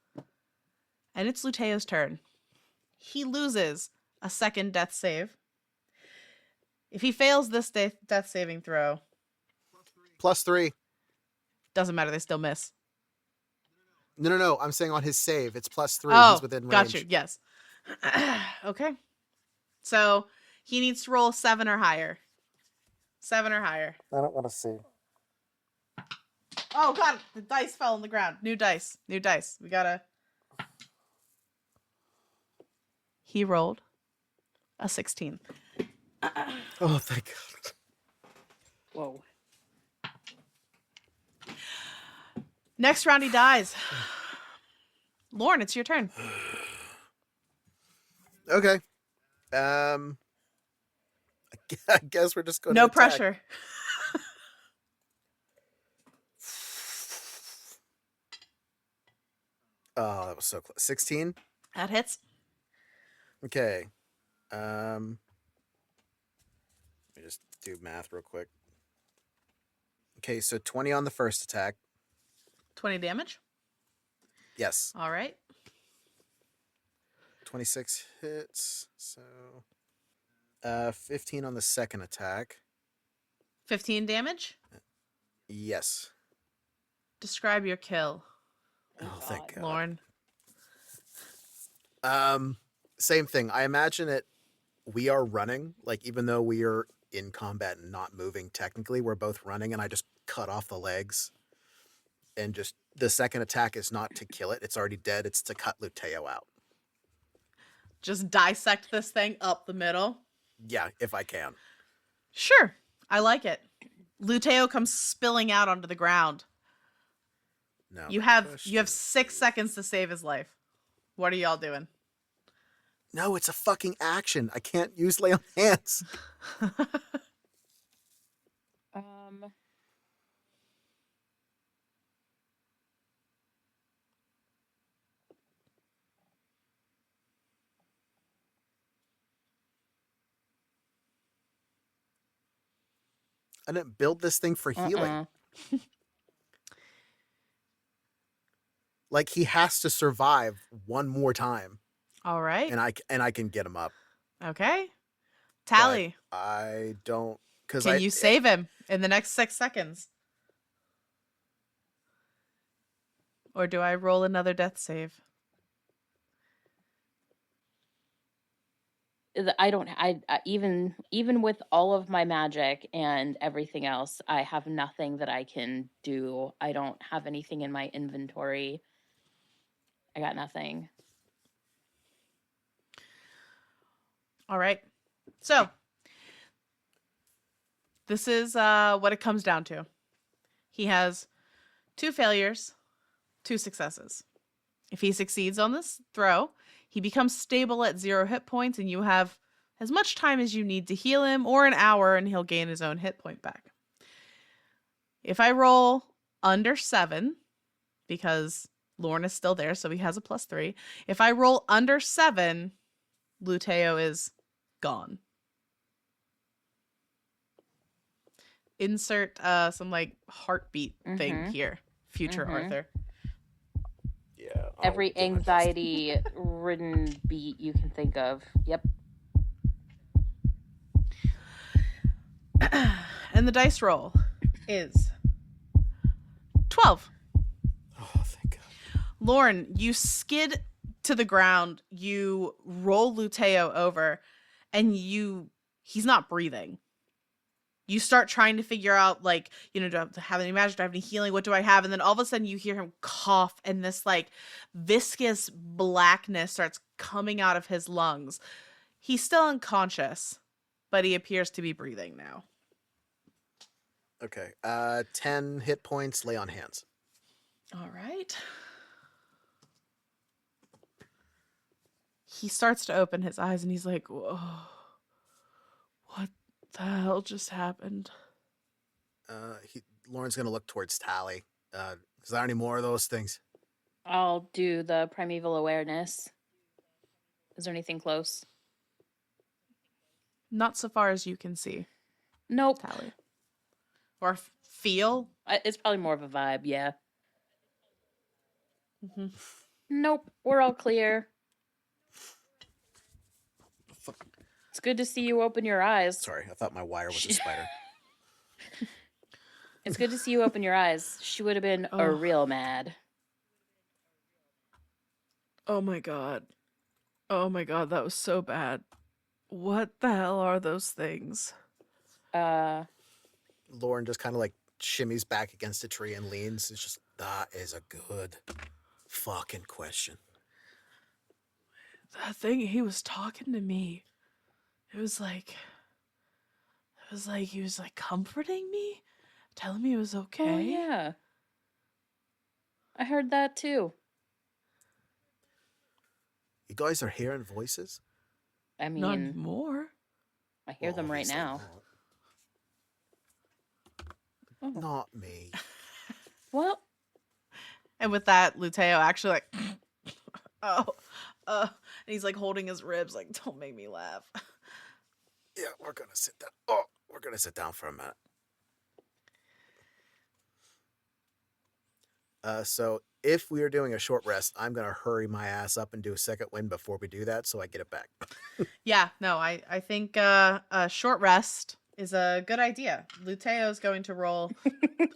And it's Luteo's turn. He loses a second death save. If he fails this death saving throw, +3. doesn't matter, they still miss. No. I'm saying on his save, it's +3. Oh, He's within range. Gotcha. Yes. Okay. So he needs to roll 7 or higher. 7 or higher. I don't want to see. Oh, God. The dice fell on the ground. New dice. We gotta... He rolled a 16. Oh, thank God. Whoa. Next round, he dies. Lauren, it's your turn. Okay. I guess we're just going No to attack. pressure. Oh, that was so close. 16? That hits. Okay. Let me just do math real quick. Okay, so 20 on the first attack. 20 damage. Yes. All right. 26 hits. So 15 on the second attack. 15 damage. Yes. Describe your kill, Oh, thank God. Lauren. Same thing. I imagine it. We are running, like even though we are in combat and not moving technically, we're both running, and I just cut off the legs. And just the second attack is not to kill it; it's already dead. It's to cut Luteo out. Just dissect this thing up the middle. Yeah, if I can. Sure, I like it. Luteo comes spilling out onto the ground. No, You have 6 seconds to save his life. What are y'all doing? No, it's a fucking action. I can't use lay on hands. I didn't build this thing for healing. Like he has to survive one more time. All right. And I can get him up. Okay. Tally. But I don't because Can you save him in the next 6 seconds? Or do I roll another death save? Even with all of my magic and everything else, I have nothing that I can do. I don't have anything in my inventory. I got nothing. All right. So, this is what it comes down to. He has 2 failures, 2 successes. If he succeeds on this throw, he becomes stable at 0 hit points, and you have as much time as you need to heal him, or an hour, and he'll gain his own hit point back. If I roll under 7, because Lauren is still there, so he has a +3. If I roll under 7, Luteo is gone. insert some like heartbeat thing here, future Arthur. Yeah. Every anxiety-ridden beat you can think of. Yep. And the dice roll is 12. Oh, thank God. Lauren, you skid to the ground, you roll Luteo over, and he's not breathing. You start trying to figure out, like, do I have any magic? Do I have any healing? What do I have? And then all of a sudden you hear him cough, and this, like, viscous blackness starts coming out of his lungs. He's still unconscious, but he appears to be breathing now. Okay. 10 hit points, lay on hands. All right. He starts to open his eyes, and he's like, whoa, what the hell just happened? Lauren's going to look towards Tally. Is there any more of those things? I'll do the primeval awareness. Is there anything close? Not so far as you can see. Nope. Tally. Or feel? It's probably more of a vibe, yeah. Mm-hmm. Nope. We're all clear. Fuck. It's good to see you open your eyes. Sorry, I thought my wire was a spider. It's good to see you open your eyes. She would have been a real mad. Oh my god. Oh my god, that was so bad. What the hell are those things? Lauren just kind of like shimmies back against a tree and leans. It's just, that is a good fucking question. That thing, he was talking to me. It was like he was like comforting me, telling me it was okay. Oh yeah. I heard that too. You guys are hearing voices? I mean, None more. I hear them right Obviously now. not. Not me. Well, And with that, Luteo actually like, and he's like holding his ribs, like, don't make me laugh. Yeah, we're gonna sit down. Oh, we're gonna sit down for a minute. So if we are doing a short rest, I'm gonna hurry my ass up and do a second wind before we do that, so I get it back. Yeah, no, I think a short rest is a good idea. Luteo is going to roll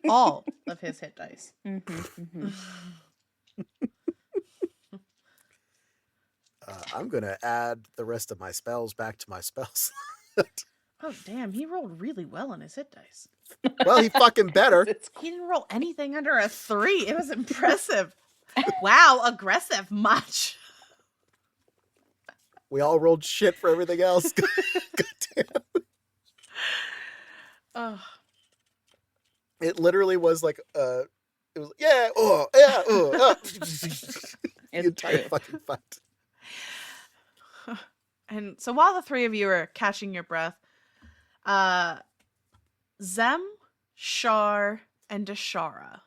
all of his hit dice. I'm gonna add the rest of my spells back to my spells. Oh, damn, he rolled really well on his hit dice. Well, he fucking better. He didn't roll anything under a 3. It was impressive. Wow, aggressive much. We all rolled shit for everything else. God damn. Oh, It literally was like, it was, yeah, oh, yeah, oh. The entire fucking fight. and so while the three of you are catching your breath, Zem, Shar, and Dashara,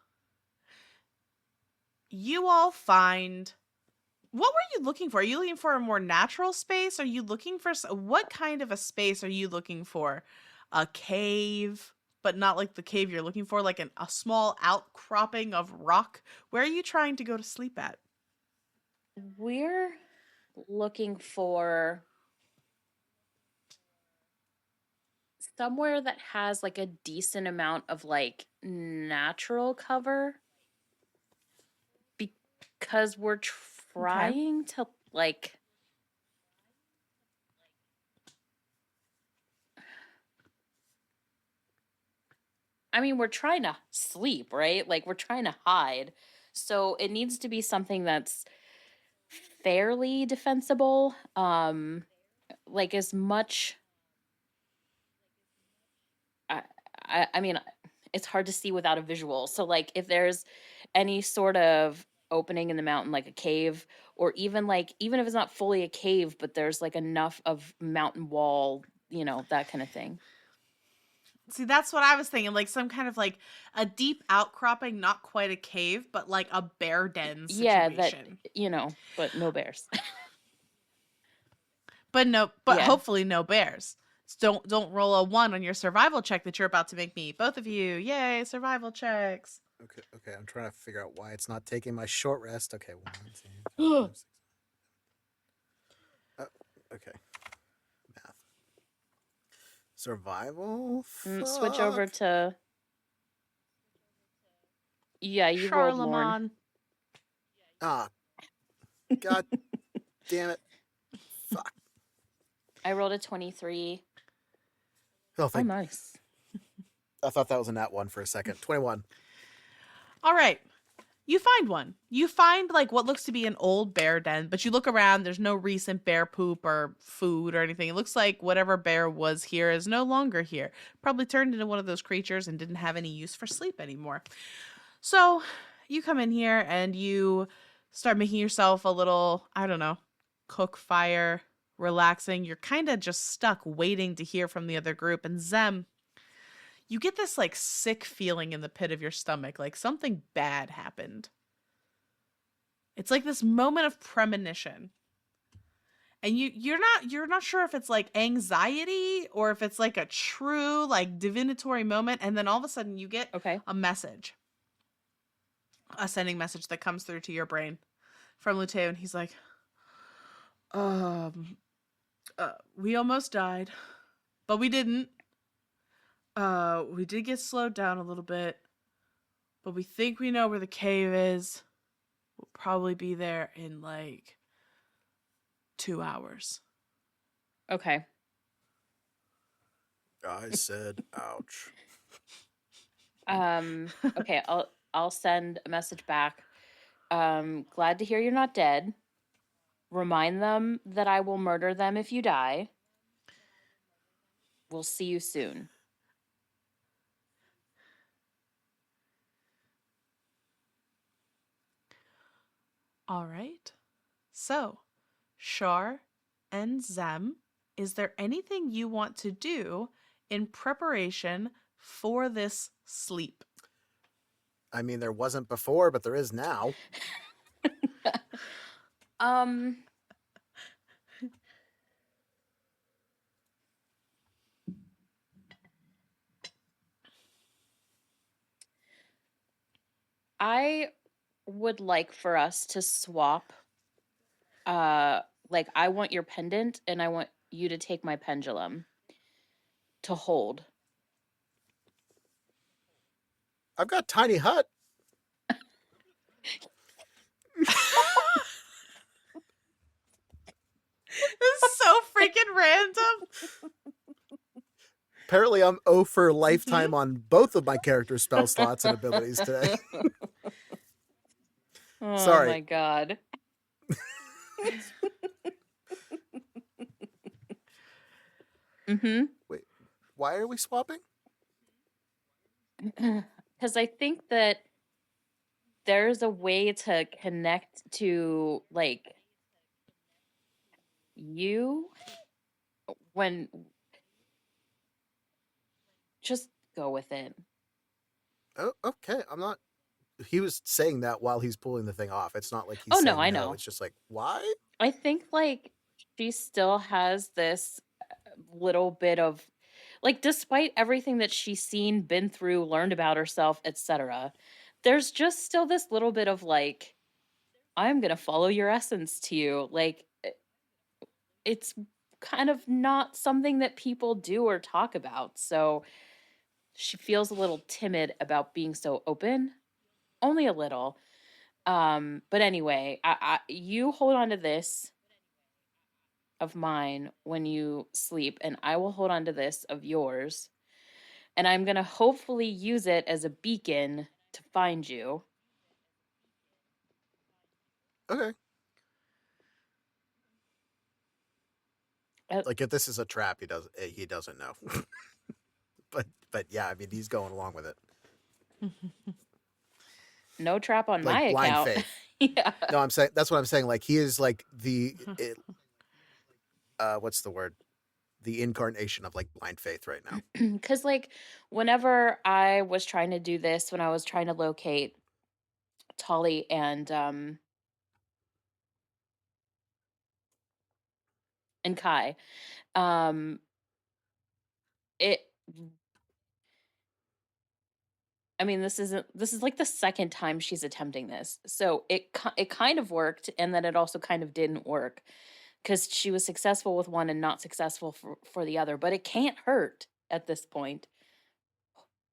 you all find... What were you looking for? Are you looking for a more natural space? Are you looking for... What kind of a space are you looking for? A cave, but not like the cave you're looking for, like a small outcropping of rock? Where are you trying to go to sleep at? We're looking for somewhere that has like a decent amount of like natural cover, because we're trying to like we're trying to sleep, right? Like we're trying to hide. So it needs to be something that's fairly defensible. Like as much I mean, it's hard to see without a visual. So like if there's any sort of opening in the mountain, like a cave, or even if it's not fully a cave, but there's like enough of mountain wall, that kind of thing. See, that's what I was thinking, like some kind of like a deep outcropping, not quite a cave, but like a bear den situation. Yeah, that, but no bears. But Yeah. hopefully no bears. Don't roll a 1 on your survival check that you're about to make me. Both of you, yay, survival checks. Okay. I'm trying to figure out why it's not taking my short rest. Okay, 1, 2, 3, 4, 5, 6. Okay. Math. Survival. Switch over Fuck. to. Yeah, you rolled Lorne. Charlemagne. Ah. God damn it. Fuck. I rolled a 23. Oh, Oh, nice. I thought that was a nat 1 for a second. 21. All right. You find one. You find like what looks to be an old bear den, but you look around, there's no recent bear poop or food or anything. It looks like whatever bear was here is no longer here. Probably turned into one of those creatures and didn't have any use for sleep anymore. So you come in here and you start making yourself a little, I don't know, cook fire, relaxing. You're kind of just stuck waiting to hear from the other group. And Zem, you get this like sick feeling in the pit of your stomach, like something bad happened. It's like this moment of premonition. And you're not sure if it's like anxiety or if it's like a true like divinatory moment, and then all of a sudden you get a message. A sending message that comes through to your brain from Luteo, and he's like, we almost died, but we didn't. We did get slowed down a little bit, but we think we know where the cave is. We'll probably be there in like 2 hours. Okay. I said, ouch. Okay, I'll send a message back. Glad to hear you're not dead. Remind them that I will murder them if you die. We'll see you soon. All right. So, Shar and Zem, is there anything you want to do in preparation for this sleep? I mean, there wasn't before, but there is now. I would like for us to swap. Like, I want your pendant and I want you to take my pendulum to hold. I've got tiny hut. This is so freaking random. Apparently, I'm 0 for lifetime on both of my character spell slots and abilities today. Oh, sorry. My God. Wait, why are we swapping? Because I think that there's a way to connect to, like, you when. Just go with it. Oh, okay. I'm not. He was saying that while he's pulling the thing off. It's not like he's Oh, saying no, I know. It's just like, why? I think, like, she still has this little bit of, like, despite everything that she's seen, been through, learned about herself, etc., there's just still this little bit of, like, I'm going to follow your essence to you. Like, it's kind of not something that people do or talk about. So she feels a little timid about being so open. Only a little. But anyway, you hold on to this of mine when you sleep, and I will hold on to this of yours. And I'm going to hopefully use it as a beacon to find you. Okay. Like, if this is a trap, he doesn't know. but yeah, I mean, he's going along with it. No trap on like my blind account. faith. Yeah. No, I'm saying that's what I'm saying. Like, he is like what's the word? The incarnation of like blind faith right now. Because, like, whenever I was trying to do this, when I was trying to locate Tolly and Kai, I mean, this is like the second time she's attempting this. So it kind of worked, and then it also kind of didn't work because she was successful with one and not successful for the other. But it can't hurt at this point,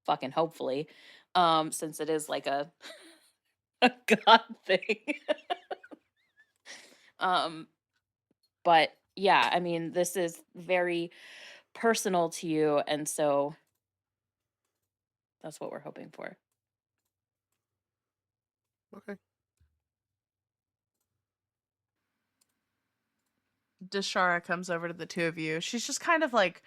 fucking hopefully, since it is like a a god thing. um, but yeah, I mean, this is very personal to you, and so that's what we're hoping for. Okay. Deshara comes over to the two of you. She's just kind of like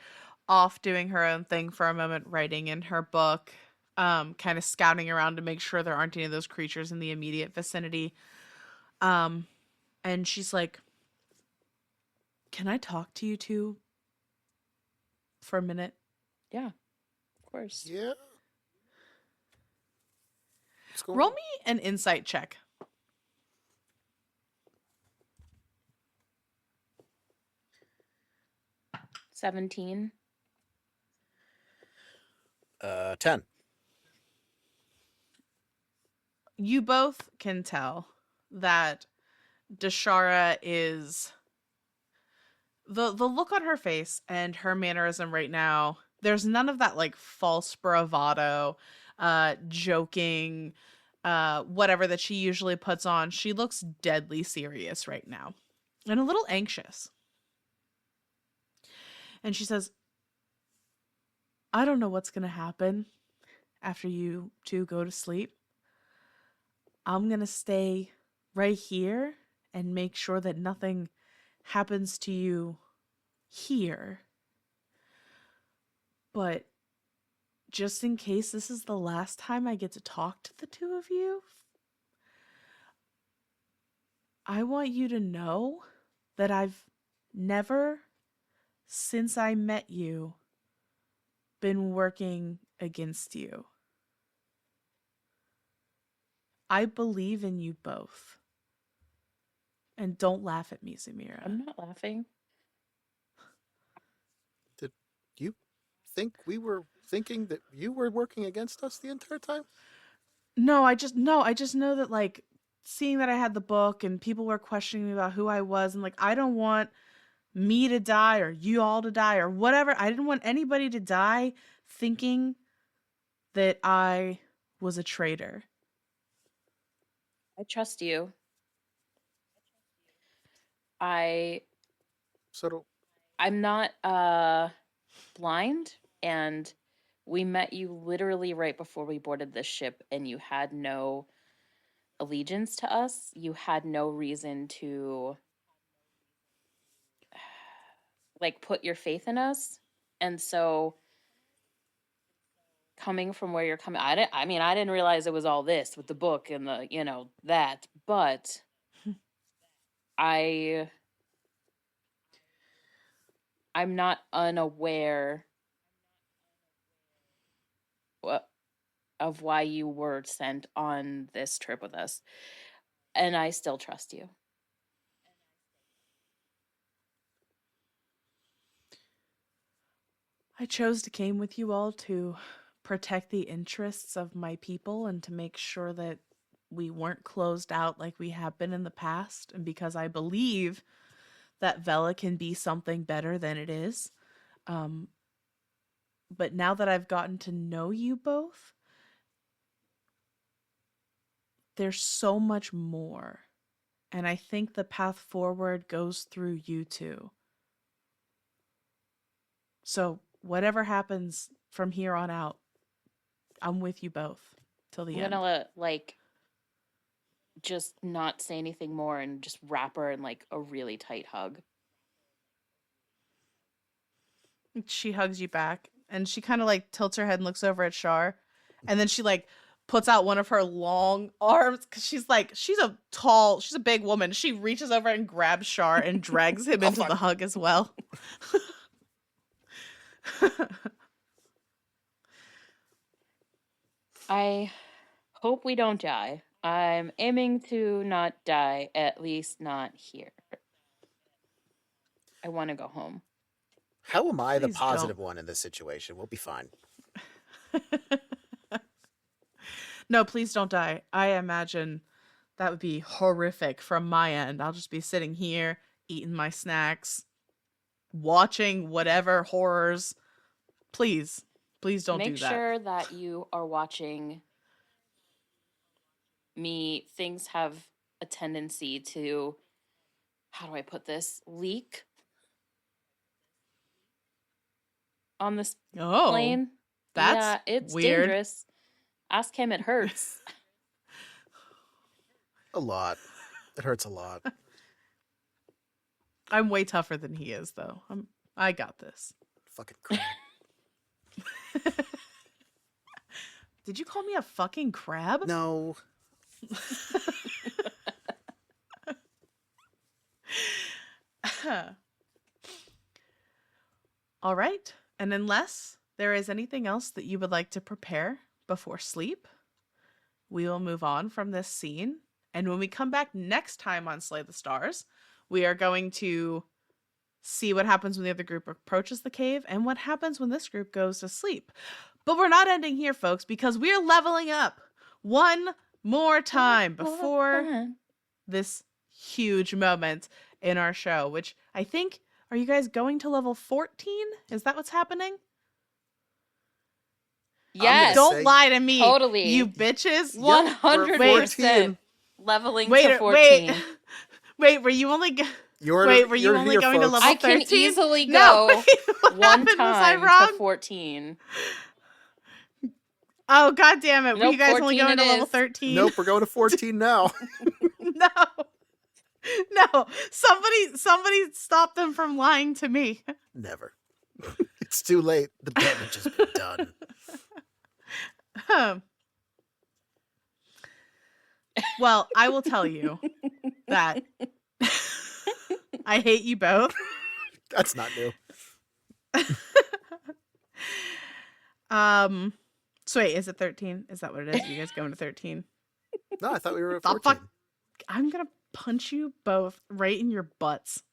off doing her own thing for a moment, writing in her book, kind of scouting around to make sure there aren't any of those creatures in the immediate vicinity. And she's like, "Can I talk to you two for a minute?" Yeah, of course. Yeah. What's going Roll on? me an insight check. 17. 10. You both can tell that Deshara is the look on her face and her mannerism right now. There's none of that like false bravado, joking, whatever that she usually puts on. She looks deadly serious right now and a little anxious. And she says, "I don't know what's going to happen after you two go to sleep. I'm going to stay right here and make sure that nothing happens to you here. But just in case this is the last time I get to talk to the two of you, I want you to know that I've never, since I met you, been working against you. I believe in you both. And don't laugh at me, Zamira." I'm not laughing. Did you think we were thinking that you were working against us the entire time? No, I just know that like seeing that I had the book and people were questioning me about who I was, and like I don't want me to die or you all to die or whatever. I didn't want anybody to die thinking that I was a traitor. I trust you. I'm not blind, and we met you literally right before we boarded this ship, and you had no allegiance to us. You had no reason to like put your faith in us. And so coming from where you're coming, I didn't realize it was all this with the book and the, that, but I'm not unaware of why you were sent on this trip with us. And I still trust you. I chose to came with you all to protect the interests of my people and to make sure that we weren't closed out like we have been in the past, and because I believe that Vela can be something better than it is. But now that I've gotten to know you both, there's so much more. And I think the path forward goes through you two. So whatever happens from here on out, I'm with you both till the I'm end. gonna just not say anything more and just wrap her in like a really tight hug. She hugs you back and she kind of like tilts her head and looks over at Shar. And then she like puts out one of her long arms because she's a big woman. She reaches over and grabs Shar and drags him into the hug as well. I hope we don't die. I'm aiming to not die, at least not here. I want to go home. How am I the Please positive one in this situation? We'll be fine. No, please don't die. I imagine that would be horrific from my end. I'll just be sitting here, eating my snacks, watching whatever horrors. Please, please don't Make do that. sure that you are watching me. Things have a tendency to, how do I put this, leak on this Oh, plane. that's Yeah, it's weird. dangerous. Ask him, it hurts. A lot. It hurts a lot. I'm way tougher than he is, though. I got this. Fucking crap. Did you call me a fucking crab? No. All right. And unless there is anything else that you would like to prepare before sleep, we will move on from this scene. And when we come back next time on Slay the Stars, we are going to see what happens when the other group approaches the cave and what happens when this group goes to sleep. But we're not ending here, folks, because we are leveling up one more time before this huge moment in our show, which I think, are you guys going to level 14? Is that what's happening? Yes. Don't lie to me. Totally. You bitches. 100% leveling to 14. Wait, were you only were you only going to level 13? I can easily go No, one time to 14. Oh, god damn it. Were Nope, you guys only going to level 13? Nope, we're going to 14 now. No. Somebody stop them from lying to me. Never. It's too late. The damage has been done. Well, I will tell you that I hate you both. That's not new. So wait, is it 13? Is that what it is? You guys going to 13? No, I thought we were at The 14. fuck? I'm gonna punch you both right in your butts.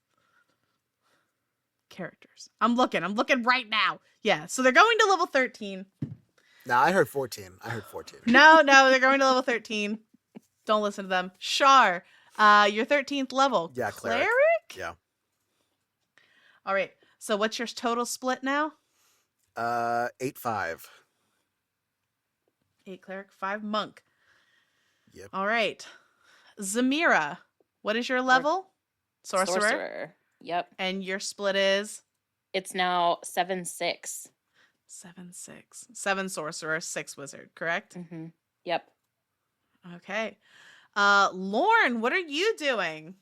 Characters. I'm looking right now. Yeah, so they're going to level 13. No, I heard 14. No, they're going to level 13. Don't listen to them. Shar, your 13th level. Yeah, cleric. Yeah. All right. So what's your total split now? 8-5. 8 cleric, 5 monk. Yep. All right. Zamira, what is your level? Sorcerer. Yep. And your split is? It's now 7-6. 7-6. 7 sorcerer, 6 wizard, correct? Mm-hmm. Yep. Okay. Lauren, what are you doing?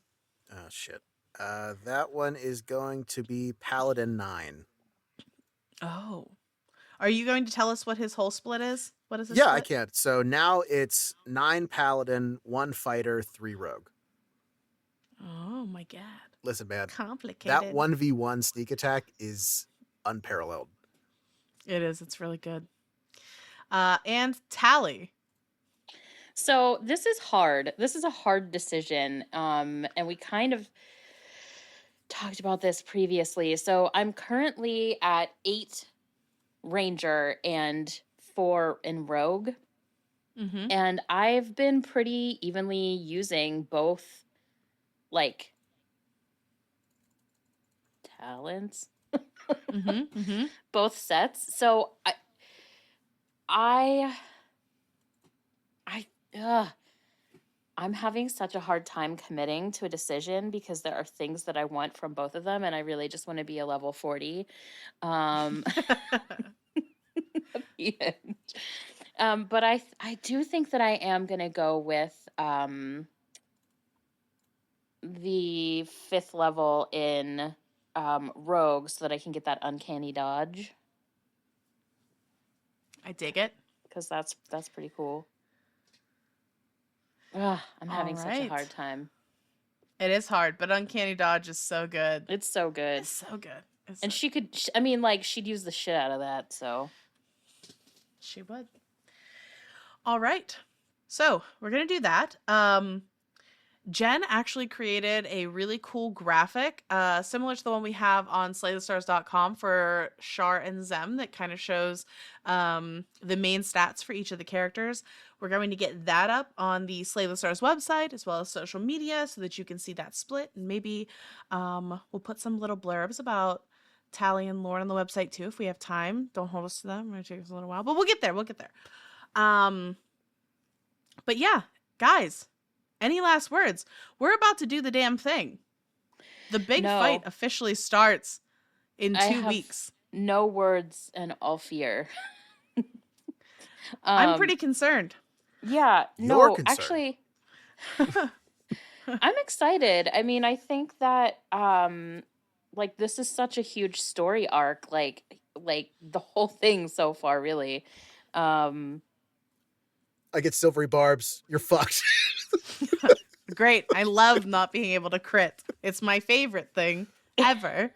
Oh, shit. That one is going to be Paladin 9. Oh. Are you going to tell us what his whole split is? What is his Yeah, split? I can. So now it's 9 Paladin, 1 Fighter, 3 Rogue. Oh my god. Listen, man. Complicated. That 1v1 sneak attack is unparalleled. It is. It's really good. And Tally. So this is hard. This is a hard decision. And we kind of talked about this previously. So I'm currently at 8 Ranger and 4 in Rogue. Mm-hmm. And I've been pretty evenly using both, like, talents. Mm-hmm. Mm-hmm. Both sets. So I'm having such a hard time committing to a decision because there are things that I want from both of them, and I really just want to be a level 40. At the end. But I do think that I am going to go with the 5th level in Rogue so that I can get that uncanny dodge. I dig it. Because that's pretty cool. Ugh, I'm having such a hard time. It is hard, but Uncanny Dodge is so good. It's so good. It's so good. And so she could, she'd use the shit out of that, so. She would. All right. So, we're going to do that. Jen actually created a really cool graphic, similar to the one we have on slaythestars.com for Shar and Zem, that kind of shows the main stats for each of the characters. We're going to get that up on the Slay the Stars website as well as social media so that you can see that split. And maybe we'll put some little blurbs about Tally and Lauren on the website too if we have time. Don't hold us to them. It might take us a little while, but we'll get there. We'll get there. But yeah, guys. Any last words? We're about to do the damn thing. The big fight officially starts in 2 weeks. No words and all fear. I'm pretty concerned. Yeah, You're no, concerned. actually, I'm excited. I mean, I think that like this is such a huge story arc, like the whole thing so far, really. I get silvery barbs. You're fucked. Great. I love not being able to crit. It's my favorite thing ever.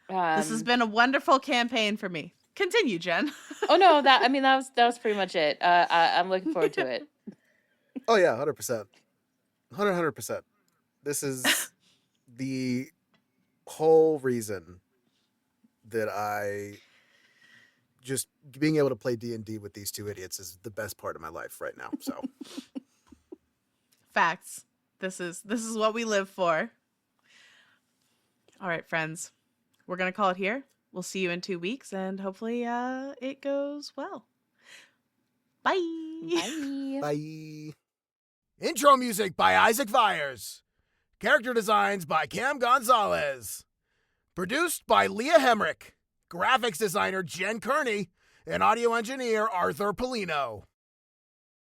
This has been a wonderful campaign for me. Continue, Jen. Oh no, that was pretty much it. I'm looking forward to it. Oh yeah, 100%. 100%. This is the whole reason that I just being able to play D&D with these two idiots is the best part of my life right now. So Facts. This is what we live for. All right, friends. We're going to call it here. We'll see you in 2 weeks and hopefully it goes well. Bye. Bye. bye. Intro music by Isaac Vyers. Character designs by Cam Gonzalez. Produced by Leah Hemrick. Graphics designer Jen Kearney. And audio engineer Arthur Polino.